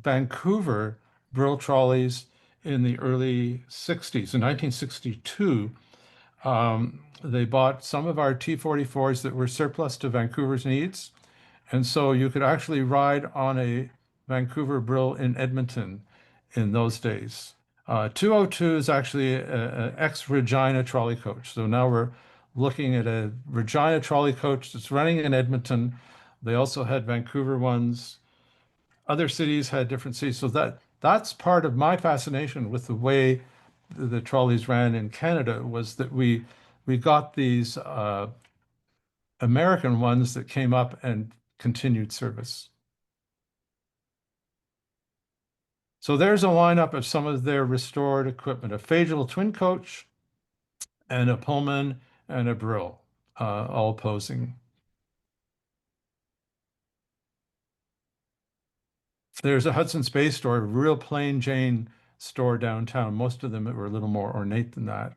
Vancouver Brill trolleys in the early 60s. In 1962, they bought some of our T-44s that were surplus to Vancouver's needs. And so you could actually ride on a Vancouver Brill in Edmonton in those days. 202 is actually an ex-Regina trolley coach. So now we're looking at a Regina trolley coach that's running in Edmonton. They also had Vancouver ones. Other cities had different cities. So that's part of my fascination with the way the trolleys ran in Canada was that we got these American ones that came up and continued service. So there's a lineup of some of their restored equipment, a Fageable twin coach and a Pullman and a Brill, all posing. There's a Hudson's Bay store, a real plain Jane store downtown. Most of them were a little more ornate than that.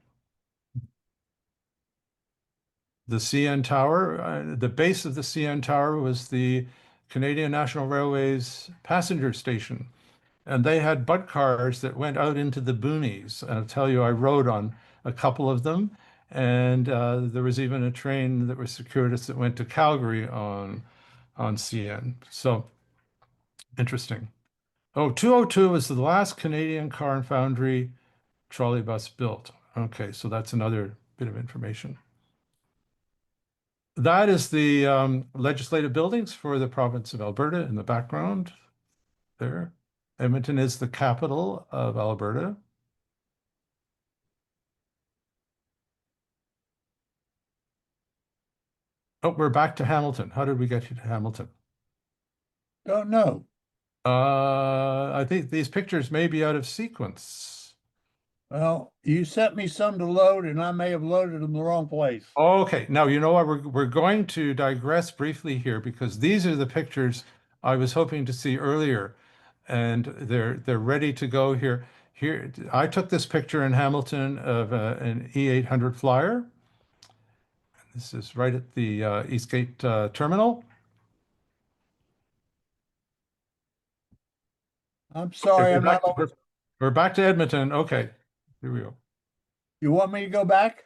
The CN Tower, the base of the CN Tower was the Canadian National Railway's passenger station. And they had butt cars that went out into the boonies. And I'll tell you, I rode on a couple of them. And there was even a train that was circuitous that went to Calgary on CN. So interesting. Oh, 202 was the last Canadian car and foundry trolley bus built. Okay, so that's another bit of information. That is the legislative buildings for the province of Alberta in the background there. Edmonton is the capital of Alberta. Oh, we're back to Hamilton. How did we get you to Hamilton? Don't know. I think these pictures may be out of sequence. Well, you sent me some to load, and I may have loaded them the wrong place. Okay, now you know what? We're going to digress briefly here because these are the pictures I was hoping to see earlier, and they're ready to go here. Here, I took this picture in Hamilton of an E800 flyer. This is right at the Eastgate terminal. I'm sorry, I'm not. We're back to Edmonton. Okay, here we go. You want me to go back?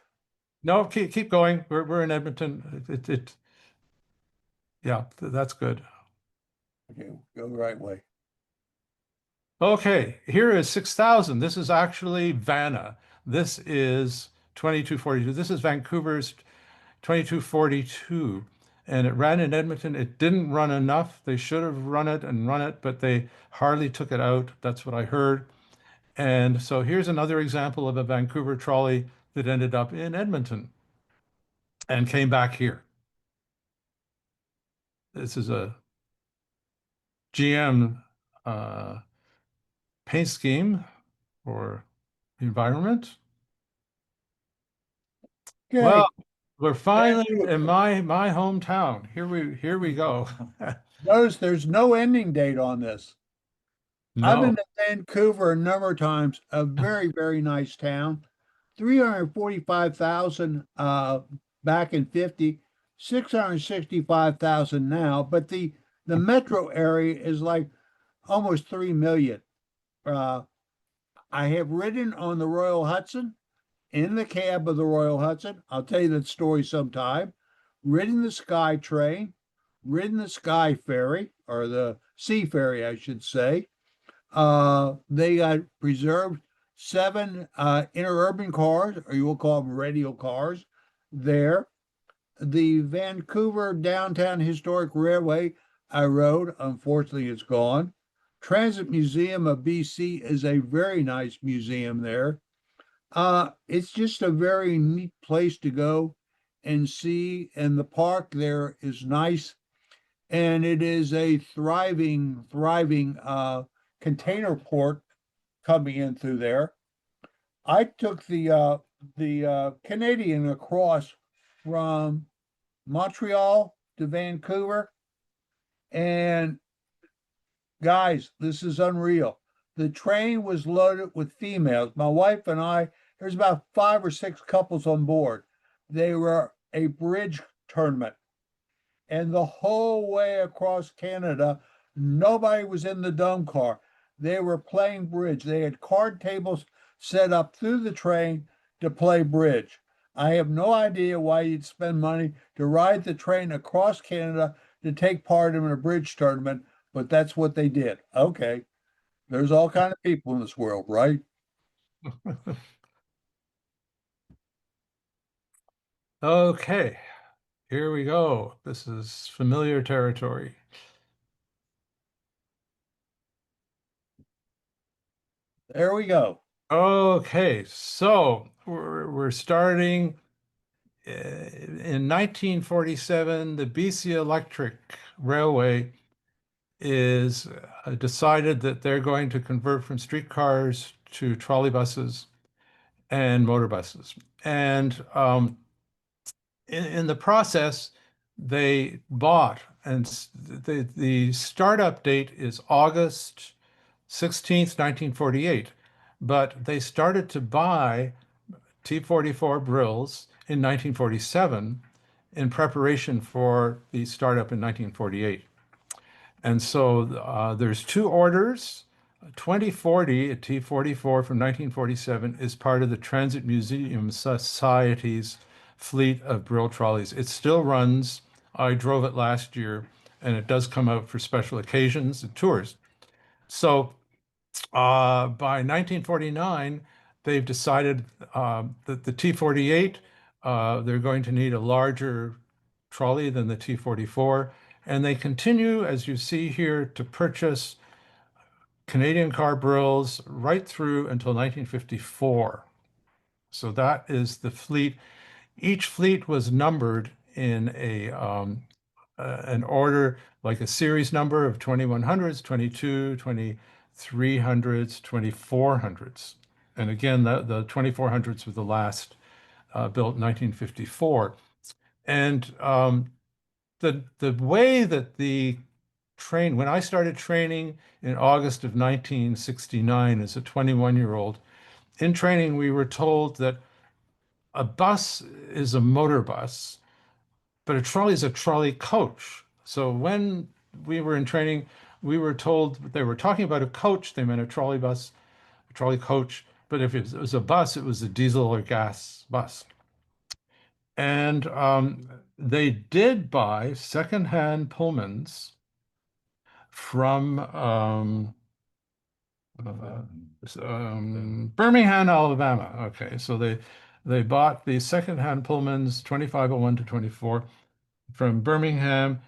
No, keep going. We're in Edmonton. Yeah, that's good. Okay, go the right way. Okay, here is 6,000. This is actually Vanna. This is 2242. This is Vancouver's 2242. And it ran in Edmonton. It didn't run enough. They should have run it, but they hardly took it out. That's what I heard. And so here's another example of a Vancouver trolley that ended up in Edmonton and came back here. This is a GM paint scheme for the environment. Okay. Well, we're finally in my hometown. Here we go. Notice there's no ending date on this. I've No, been to Vancouver a number of times, a very, very nice town. 345,000 back in 50, 665,000 now, but the metro area is like almost 3 million. I have ridden on the Royal Hudson, in the cab of the Royal Hudson. I'll tell you that story sometime. Ridden the Sky Train, ridden the Sky Ferry, or the Sea Ferry, I should say. They got preserved 7 interurban cars, or you will call them radial cars, there. The Vancouver Downtown Historic Railway I rode, unfortunately, it's gone. Transit Museum of BC is a very nice museum there. It's just a very neat place to go and see, and the park there is nice. and it is a thriving container port coming in through there. I took the Canadian across from Montreal to Vancouver, and guys, this is unreal. The train was loaded with females. My wife and I, there's about 5 or 6 couples on board. They were a bridge tournament. And the whole way across Canada, nobody was in the dome car. They were playing bridge. They had card tables set up through the train to play bridge. I have no idea why you'd spend money to ride the train across Canada to take part in a bridge tournament, but that's what they did. Okay. There's all kind of people in this world, right? Okay, here we go. This is familiar territory. There we go. Okay, so we're starting in 1947. The BC Electric Railway is decided that they're going to convert from streetcars to trolley buses and motor buses. And in the process, they bought, and the startup date is August 16th, 1948. But they started to buy T-44 Brills in 1947 in preparation for the startup in 1948. And so there's 2 orders. 2040, a T-44 from 1947, is part of the Transit Museum Society's fleet of Brill trolleys. It still runs. I drove it last year, and it does come out for special occasions and tours. So by 1949, they've decided that the T-48, they're going to need a larger trolley than the T-44. And they continue, as you see here, to purchase Canadian car brills right through until 1954. So that is the fleet. Each fleet was numbered in an order, like a series number of 2100s, 22, 2300s, 2400s. And again, the 2400s were the last built in 1954. And the way that the train, when I started training in August of 1969 as a 21-year-old, in training we were told that a bus is a motor bus, but a trolley is a trolley coach. So when we were in training, we were told they were talking about a coach, they meant a trolley bus, a trolley coach, but if it was a bus, it was a diesel or gas bus. And they did buy secondhand Pullmans from Birmingham, Alabama. Okay, so they bought the secondhand Pullmans 2501 to 24 from Birmingham.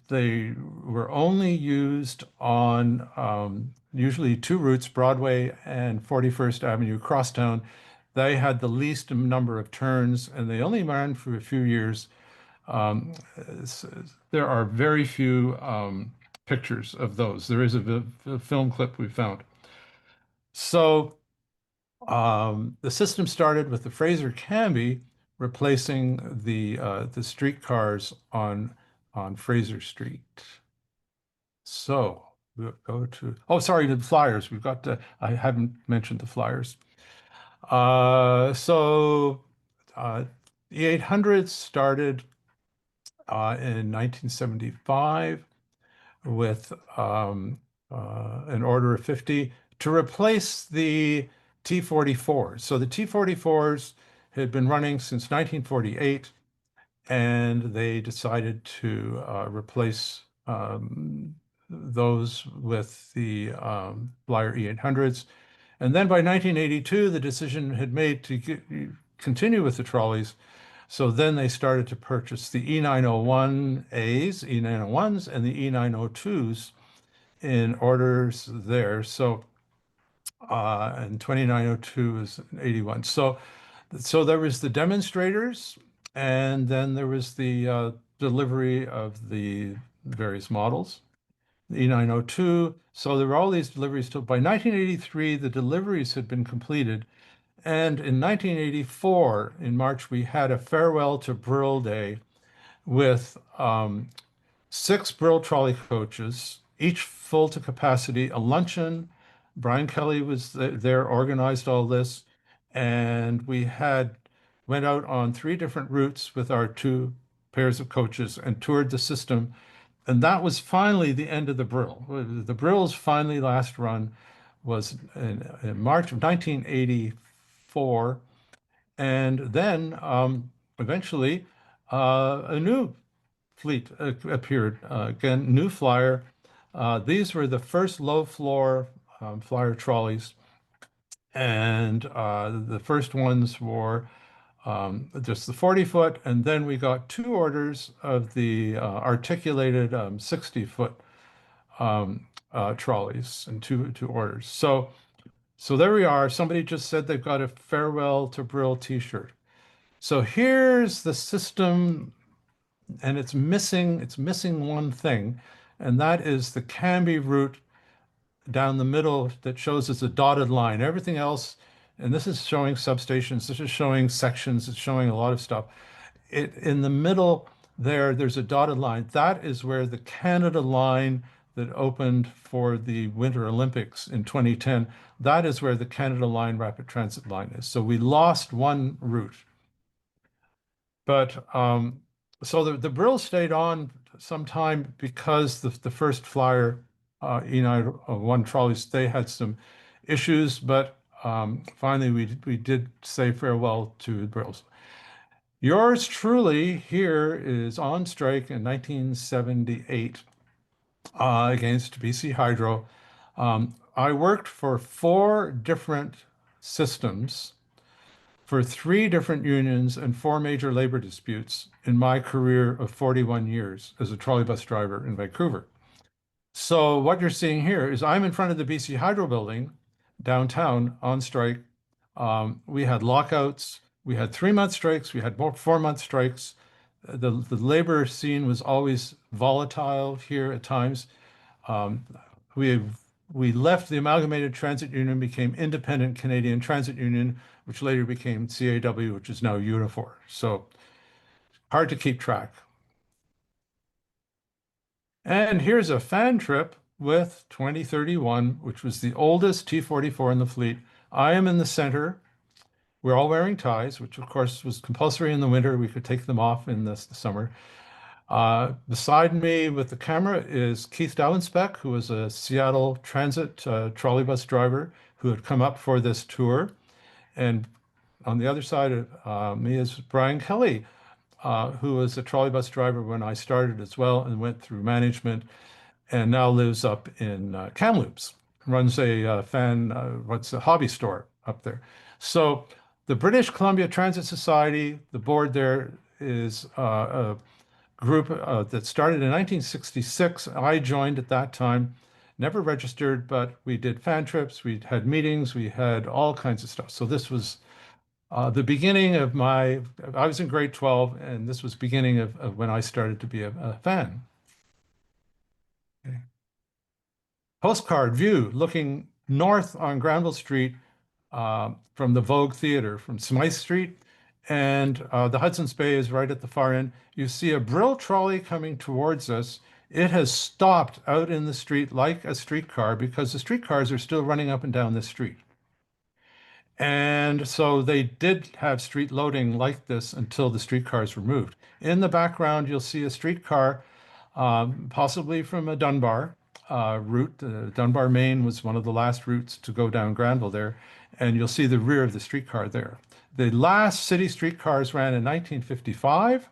They were only used on usually 2 routes, Broadway and 41st Avenue Crosstown. They had the least number of turns, and they only ran for a few years. There are very few pictures of those. There is a film clip we found. So the system started with the Fraser Cambie replacing the streetcars on Fraser Street. So we'll go to, oh, sorry, the flyers. We've got to, I haven't mentioned the flyers. So the 800s started in 1975 with an order of 50 to replace the T-44s. So the T-44s had been running since 1948, and they decided to replace those with the Flyer E800s. And then by 1982, the decision had made to continue with the trolleys. So then they started to purchase the E901As, E901s, and the E902s in orders there. So, and 2902 is 81. So there was the demonstrators, and then there was the delivery of the various models. The E902. So there were all these deliveries. Till by 1983, the deliveries had been completed. And in 1984, in March, we had a farewell to Brill Day with 6 Brill trolley coaches, each full to capacity, a luncheon. Brian Kelly was there, organized all this. And we went out on 3 different routes with our 2 pairs of coaches and toured the system. And that was finally the end of the Brill. The Brill's finally last run was in March of 1984. And then eventually a new fleet appeared. Again, new flyer. These were the first low floor flyer trolleys. And the first ones were just the 40-foot. And then we got 2 orders of the articulated 60-foot trolleys and two orders. So there we are. Somebody just said they've got a farewell to Brill t-shirt. So here's the system, and it's missing one thing, and that is the Canby route down the middle that shows as a dotted line. Everything else, and this is showing substations, this is showing sections, it's showing a lot of stuff. In the middle there's a dotted line. That is where the Canada line that opened for the Winter Olympics in 2010, that is where the Canada Line rapid transit line is. So we lost one route. But so the Brill stayed on some time because the first flyer, E901 trolleys, they had some issues, but finally we did say farewell to the Brills. Yours truly here is on strike in 1978 against BC Hydro. I worked for 4 different systems for 3 different unions and 4 major labor disputes in my career of 41 years as a trolley bus driver in Vancouver. So what you're seeing here is I'm in front of the BC Hydro building downtown on strike. We had lockouts. We had 3-month strikes. We had more 4-month strikes. The labor scene was always volatile here at times. We left the Amalgamated Transit Union, became Independent Canadian Transit Union, which later became CAW, which is now Unifor. So hard to keep track. And here's a fan trip with 2031, which was the oldest T44 in the fleet. I am in the center. We're all wearing ties, which of course was compulsory in the winter. We could take them off in the summer. Beside me with the camera is Keith Dowensbeck, who was a Seattle Transit trolley bus driver who had come up for this tour. And on the other side of me is Brian Kelly, who was a trolley bus driver when I started as well and went through management and now lives up in Kamloops, runs a a hobby store up there. So the British Columbia Transit Society, the board there is a group that started in 1966. I joined at that time, never registered, but we did fan trips, we had meetings, we had all kinds of stuff. So this was the beginning of I was in grade 12, and this was beginning of when I started to be a fan. Okay. Postcard view looking north on Granville Street from the Vogue Theater from Smythe Street, and the Hudson's Bay is right at the far end. You see a Brill trolley coming towards us. It has stopped out in the street like a streetcar because the streetcars are still running up and down this street. And so they did have street loading like this until the streetcars were moved. In the background, you'll see a streetcar, possibly from a Dunbar route. Dunbar, Maine was one of the last routes to go down Granville there. And you'll see the rear of the streetcar there. The last city streetcars ran in 1955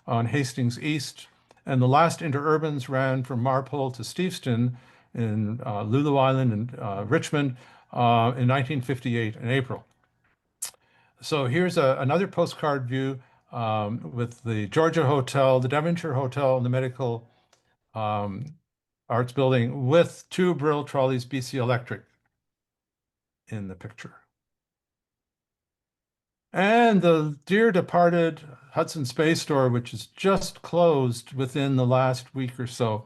on Hastings East, and the last interurbans ran from Marpole to Steveston in Lulu Island and Richmond in 1958 in April. So here's another postcard view with the Georgia Hotel, the Devonshire Hotel, and the Medical Arts Building with 2 Brill trolleys, BC Electric, in the picture. And the dear departed Hudson Space Store, which is just closed within the last week or so.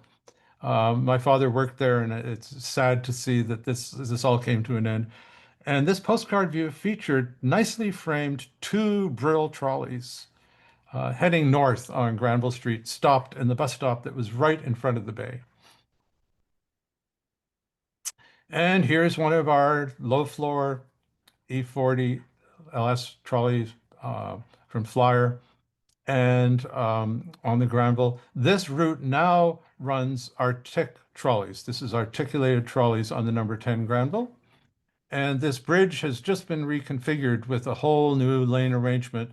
My father worked there, and it's sad to see that this all came to an end. And this postcard view featured nicely framed two Brill trolleys heading north on Granville Street, stopped in the bus stop that was right in front of the bay. And here's one of our low floor E40 LS trolleys from Flyer. And on the Granville, this route now runs Arctic trolleys. This is articulated trolleys on the number 10 Granville. And this bridge has just been reconfigured with a whole new lane arrangement,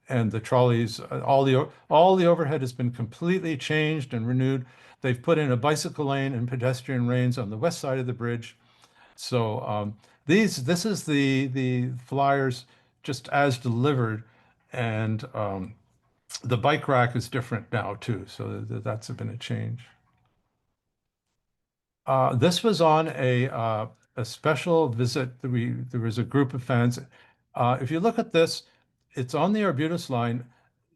and the trolleys, all the overhead has been completely changed and renewed. They've put in a bicycle lane and pedestrian lanes on the west side of the bridge. So this is the flyers just as delivered, and the bike rack is different now too. So that's been a change. This was on a special visit. There was a group of fans. If you look at this, it's on the Arbutus line.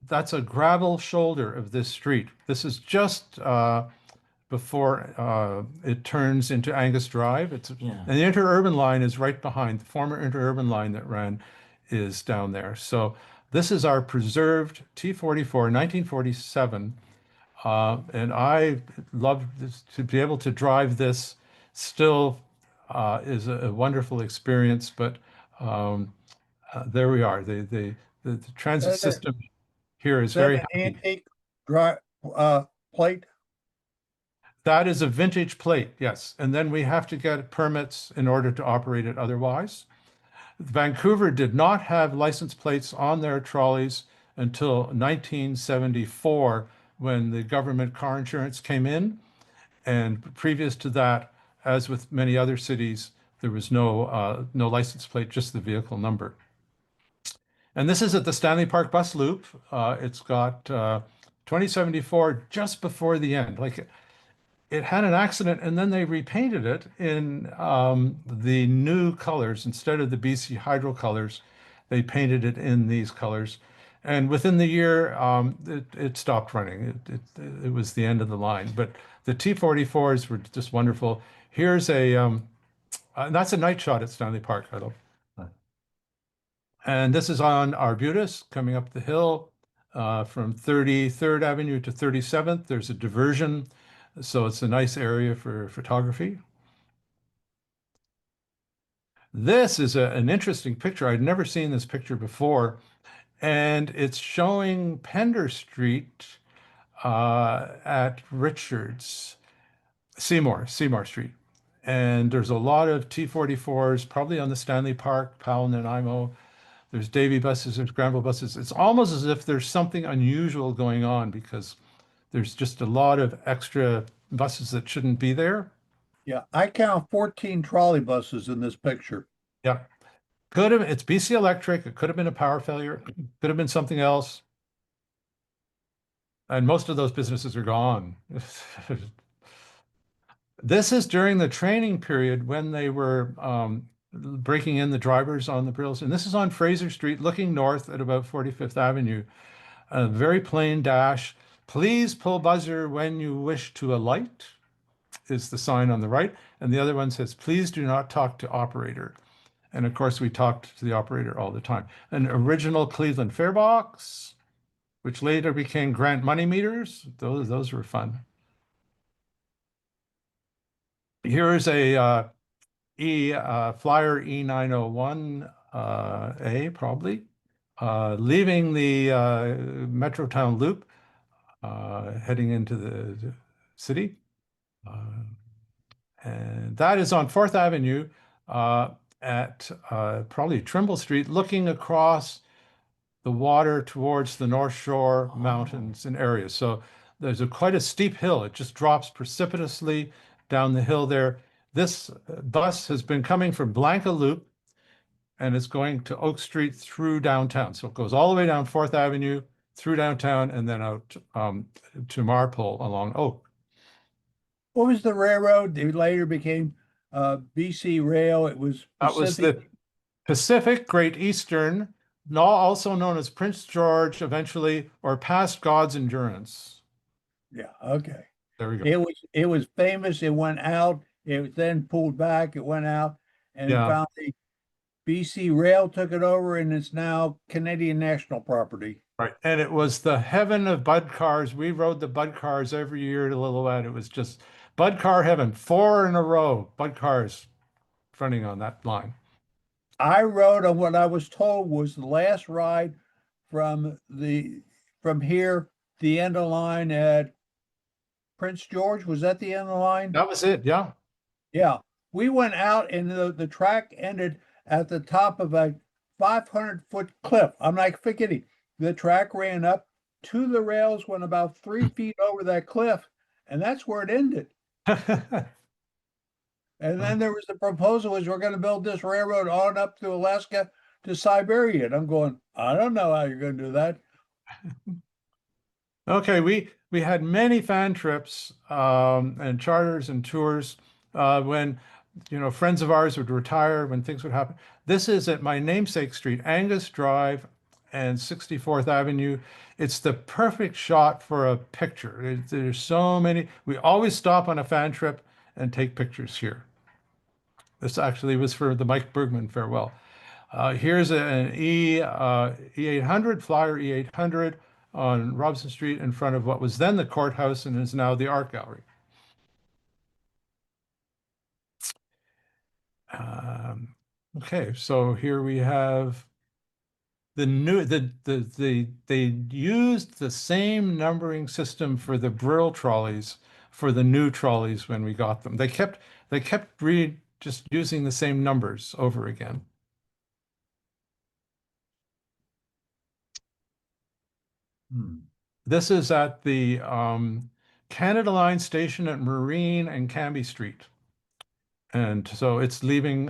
That's a gravel shoulder of this street. This is just before it turns into Angus Drive. Yeah. And the interurban line is right behind. The former interurban line that ran is down there. So this is our preserved T44, 1947. And I love to be able to drive this still is a wonderful experience. But there we are. The transit Is system here is that very an happy. antique plate? That is a vintage plate, yes. And then we have to get permits in order to operate it otherwise. Vancouver did not have license plates on their trolleys until 1974, when the government car insurance came in. And previous to that, as with many other cities, there was no license plate, just the vehicle number. And this is at the Stanley Park bus loop. It's got 2074 just before the end. Like, it had an accident, and then they repainted it in the new colors instead of the BC Hydro colors. They painted it in these colors, and within the year, it stopped running. It was the end of the line. But the T44s were just wonderful. Here's that's a night shot at Stanley Park. I love. And this is on Arbutus coming up the hill from 33rd Avenue to 37th. There's a diversion. So it's a nice area for photography. This is an interesting picture. I'd never seen this picture before. And it's showing Pender Street at Richards, Seymour Street. And there's a lot of T44s, probably on the Stanley Park, Powell and Nanaimo. There's Davy buses, there's Granville buses. It's almost as if there's something unusual going on, because there's just a lot of extra buses that shouldn't be there. Yeah, I count 14 trolley buses in this picture. Yeah. It's BC Electric. It could have been a power failure. Could have been something else. And most of those businesses are gone. This is during the training period when they were breaking in the drivers on the Brills. And this is on Fraser Street, looking north at about 45th Avenue. A very plain dash. Please pull buzzer when you wish to alight is the sign on the right. And the other one says, please do not talk to operator. And of course, we talked to the operator all the time. An original Cleveland fare box, which later became Grant money meters. Those were fun. Here's a Flyer E901 A, probably, leaving the Metrotown Loop, heading into the city. And that is on 4th Avenue at probably Trimble Street, looking across the water towards the North Shore mountains and areas. So there's quite a steep hill. It just drops precipitously down the hill there. This bus has been coming from Blanca Loop, and it's going to Oak Street through downtown. So it goes all the way down 4th Avenue, through downtown, and then out to Marpole along Oak. What was the railroad? It later became BC Rail. It was That was the Pacific. Pacific Great Eastern, also known as Prince George eventually, or past God's endurance. Yeah, okay. There we go. It was famous. It went out. It was then pulled back. It went out, and Yeah. finally BC Rail took it over, and it's now Canadian national property. Right. And it was the heaven of Bud cars. We rode the Bud cars every year to Lillooet. It was just Bud car heaven, 4 in a row, Bud cars fronting on that line. I rode on what I was told was the last ride from here, the end of the line at Prince George. Was that the end of the line? That was it. Yeah. Yeah. We went out and the track ended at the top of a 500-foot cliff. I'm like, forgetting. The track ran up to the rails, went about 3 feet over that cliff, and that's where it ended. And then there was the proposal was we're going to build this railroad on up to Alaska to Siberia. And I'm going, I don't know how you're going to do that. Okay, we had many fan trips and charters and tours when friends of ours would retire, when things would happen. This is at my namesake street, Angus Drive and 64th Avenue. It's the perfect shot for a picture. There's so many. We always stop on a fan trip and take pictures here. This actually was for the Mike Bergman farewell. Here's an E800, Flyer E800 on Robson Street in front of what was then the courthouse and is now the art gallery. Okay, so here we have the new they used the same numbering system for the Brill trolleys for the new trolleys when we got them. They kept just using the same numbers over again. This is at the Canada Line station at Marine and Cambie Street. And so it's leaving,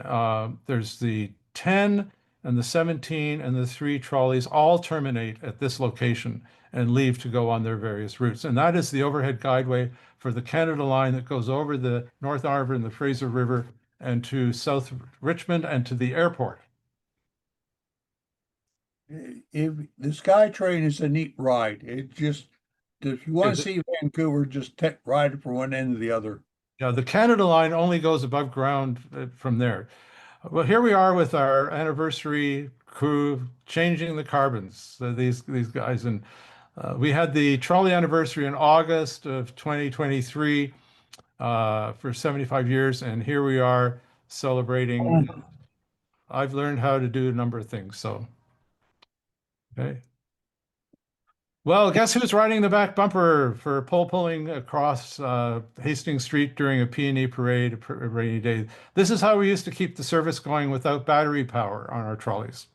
there's the 10 and the 17 and the 3 trolleys all terminate at this location and leave to go on their various routes. And that is the overhead guideway for the Canada Line that goes over the North Arbor and the Fraser River and to South Richmond and to the airport. If the SkyTrain is a neat ride, if you want to see Vancouver, just ride it from one end to the other. Yeah, the Canada Line only goes above ground from there. Well, here we are with our anniversary crew changing the carbons. These guys, and we had the trolley anniversary in August of 2023 for 75 years, and here we are celebrating. I've learned how to do a number of things, so okay. Well, guess who's riding the back bumper for pole pulling across Hastings Street during a P&E parade, a rainy day? This is how we used to keep the service going without battery power on our trolleys.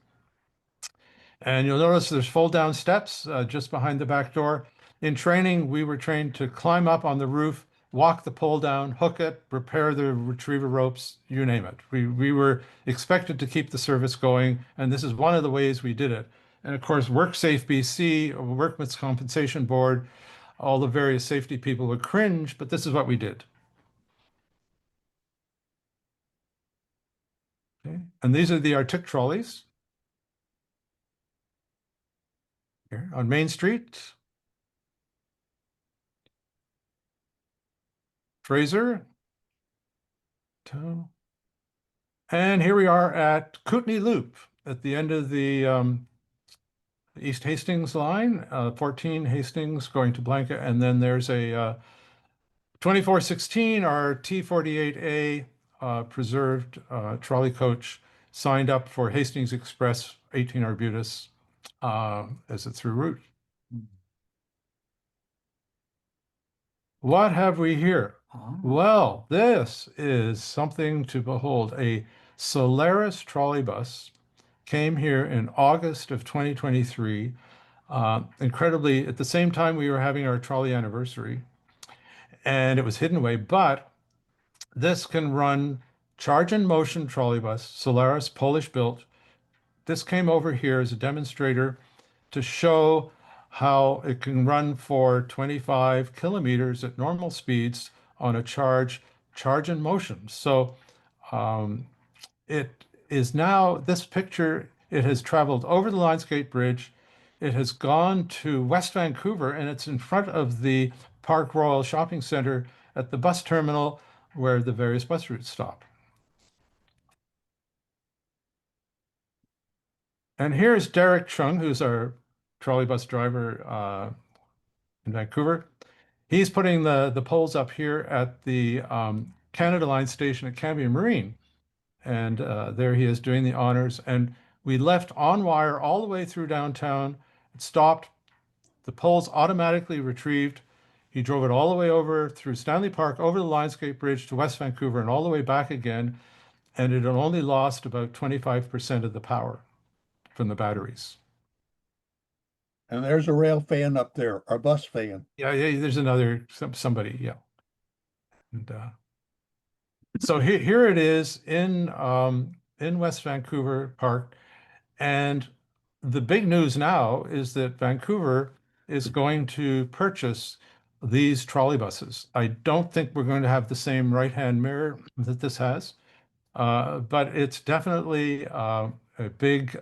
And you'll notice there's fold-down steps just behind the back door. In training, we were trained to climb up on the roof, walk the pole down, hook it, repair the retriever ropes, you name it. We were expected to keep the service going, and this is one of the ways we did it. And of course, WorkSafe BC, Workmen's Compensation Board, all the various safety people would cringe, but this is what we did. Okay. And these are the Arctic trolleys. Here on Main Street. Fraser. And here we are at Kootenay Loop at the end of the East Hastings line, 14 Hastings going to Blanca, and then there's a 2416, our T48A preserved trolley coach signed up for Hastings Express 18 Arbutus as a through route. What have we here? Well, this is something to behold. A Solaris trolley bus came here in August of 2023. Incredibly, at the same time we were having our trolley anniversary, and it was hidden away, but this can run charge and motion trolley bus, Solaris, Polish built. This came over here as a demonstrator to show how it can run for 25 kilometers at normal speeds on a charge and motion. So it is now, this picture It has traveled over the Lionsgate Bridge. It has gone to West Vancouver, and it's in front of the Park Royal Shopping Center at the bus terminal where the various bus routes stop. And here's Derek Chung, who's our trolley bus driver in Vancouver. He's putting the poles up here at the Canada Line station at Cambia Marine. And there he is doing the honors. And we left on wire all the way through downtown. It stopped. The poles automatically retrieved. He drove it all the way over through Stanley Park, over the Lionsgate Bridge to West Vancouver, and all the way back again. And it had only lost about 25% of the power from the batteries. And there's a rail fan up there, a bus fan. Yeah, there's another somebody, yeah. And so here it is in West Vancouver Park, and the big news now is that Vancouver is going to purchase these trolley buses. I don't think we're going to have the same right-hand mirror that this has, but it's definitely a big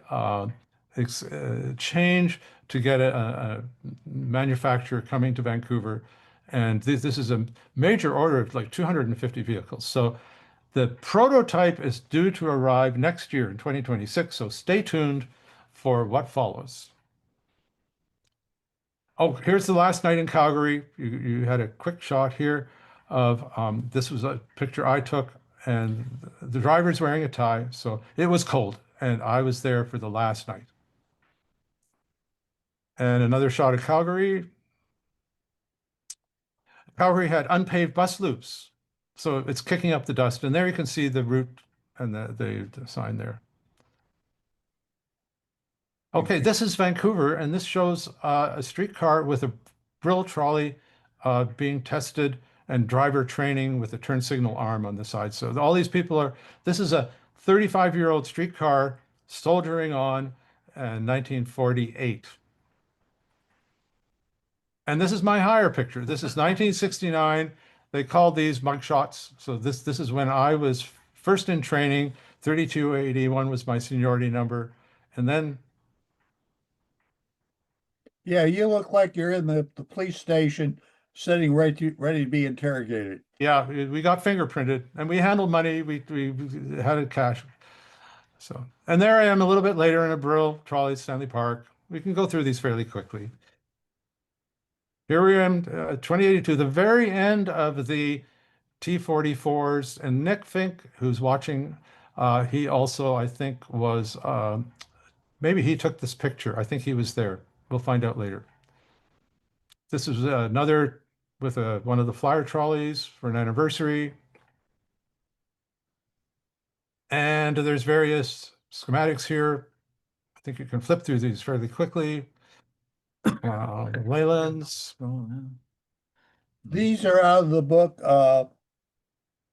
change to get a manufacturer coming to Vancouver. And this is a major order of like 250 vehicles. So the prototype is due to arrive next year in 2026. So stay tuned for what follows. Oh, here's the last night in Calgary. You had a quick shot here of this was a picture I took, and the driver's wearing a tie. So it was cold, and I was there for the last night. And another shot of Calgary. Calgary had unpaved bus loops, so it's kicking up the dust. And there you can see the route and the sign there. Okay, this is Vancouver, and this shows a streetcar with a Brill trolley being tested and driver training with a turn signal arm on the side. So all these people are, this is a 35-year-old streetcar soldiering on in 1948. And this is my higher picture. This is 1969. They called these mugshots. So this is when I was first in training. 3281 was my seniority number. And then, Yeah, you look like you're in the police station sitting ready to be interrogated. yeah, we got fingerprinted and we handled money. We had it cash. So, and there I am a little bit later in a Brill trolley, Stanley Park. We can go through these fairly quickly. Here we are, 2082, the very end of the T-44s, and Nick Fink, who's watching, he also, I think, was, maybe he took this picture. I think he was there. We'll find out later. This is another with one of the flyer trolleys for an anniversary. And there's various schematics here. I think you can flip through these fairly quickly. Leylands. Oh, yeah. These are out of the book,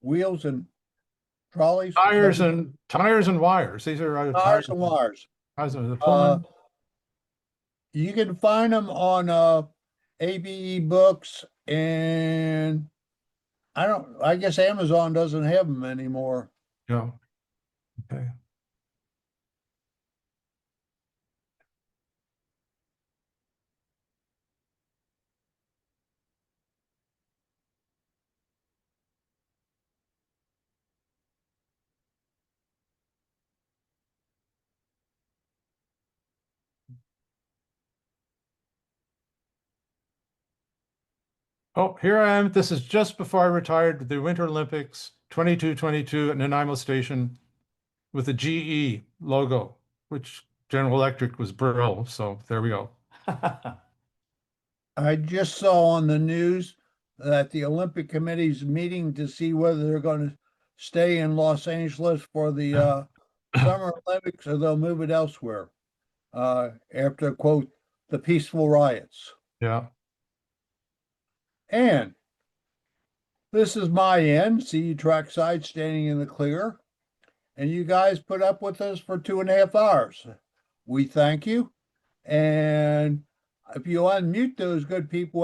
Wheels and Trolleys. Tires and wires. These are out of Tires and wires. Tires and the Pullman. You can find them on ABE Books, and I guess Amazon doesn't have them anymore. Yeah. Okay. Oh, here I am. This is just before I retired to the Winter Olympics, 22-22 at Nanaimo Station with the GE logo, which General Electric was Brill. So there we go. I just saw on the news that the Olympic Committee's meeting to see whether they're going to stay in Los Angeles for the Summer Olympics or they'll move it elsewhere after, quote, the peaceful riots. Yeah. And this is my end. See you trackside standing in the clear. And you guys put up with us for 2.5 hours. We thank you. And if you unmute those good people out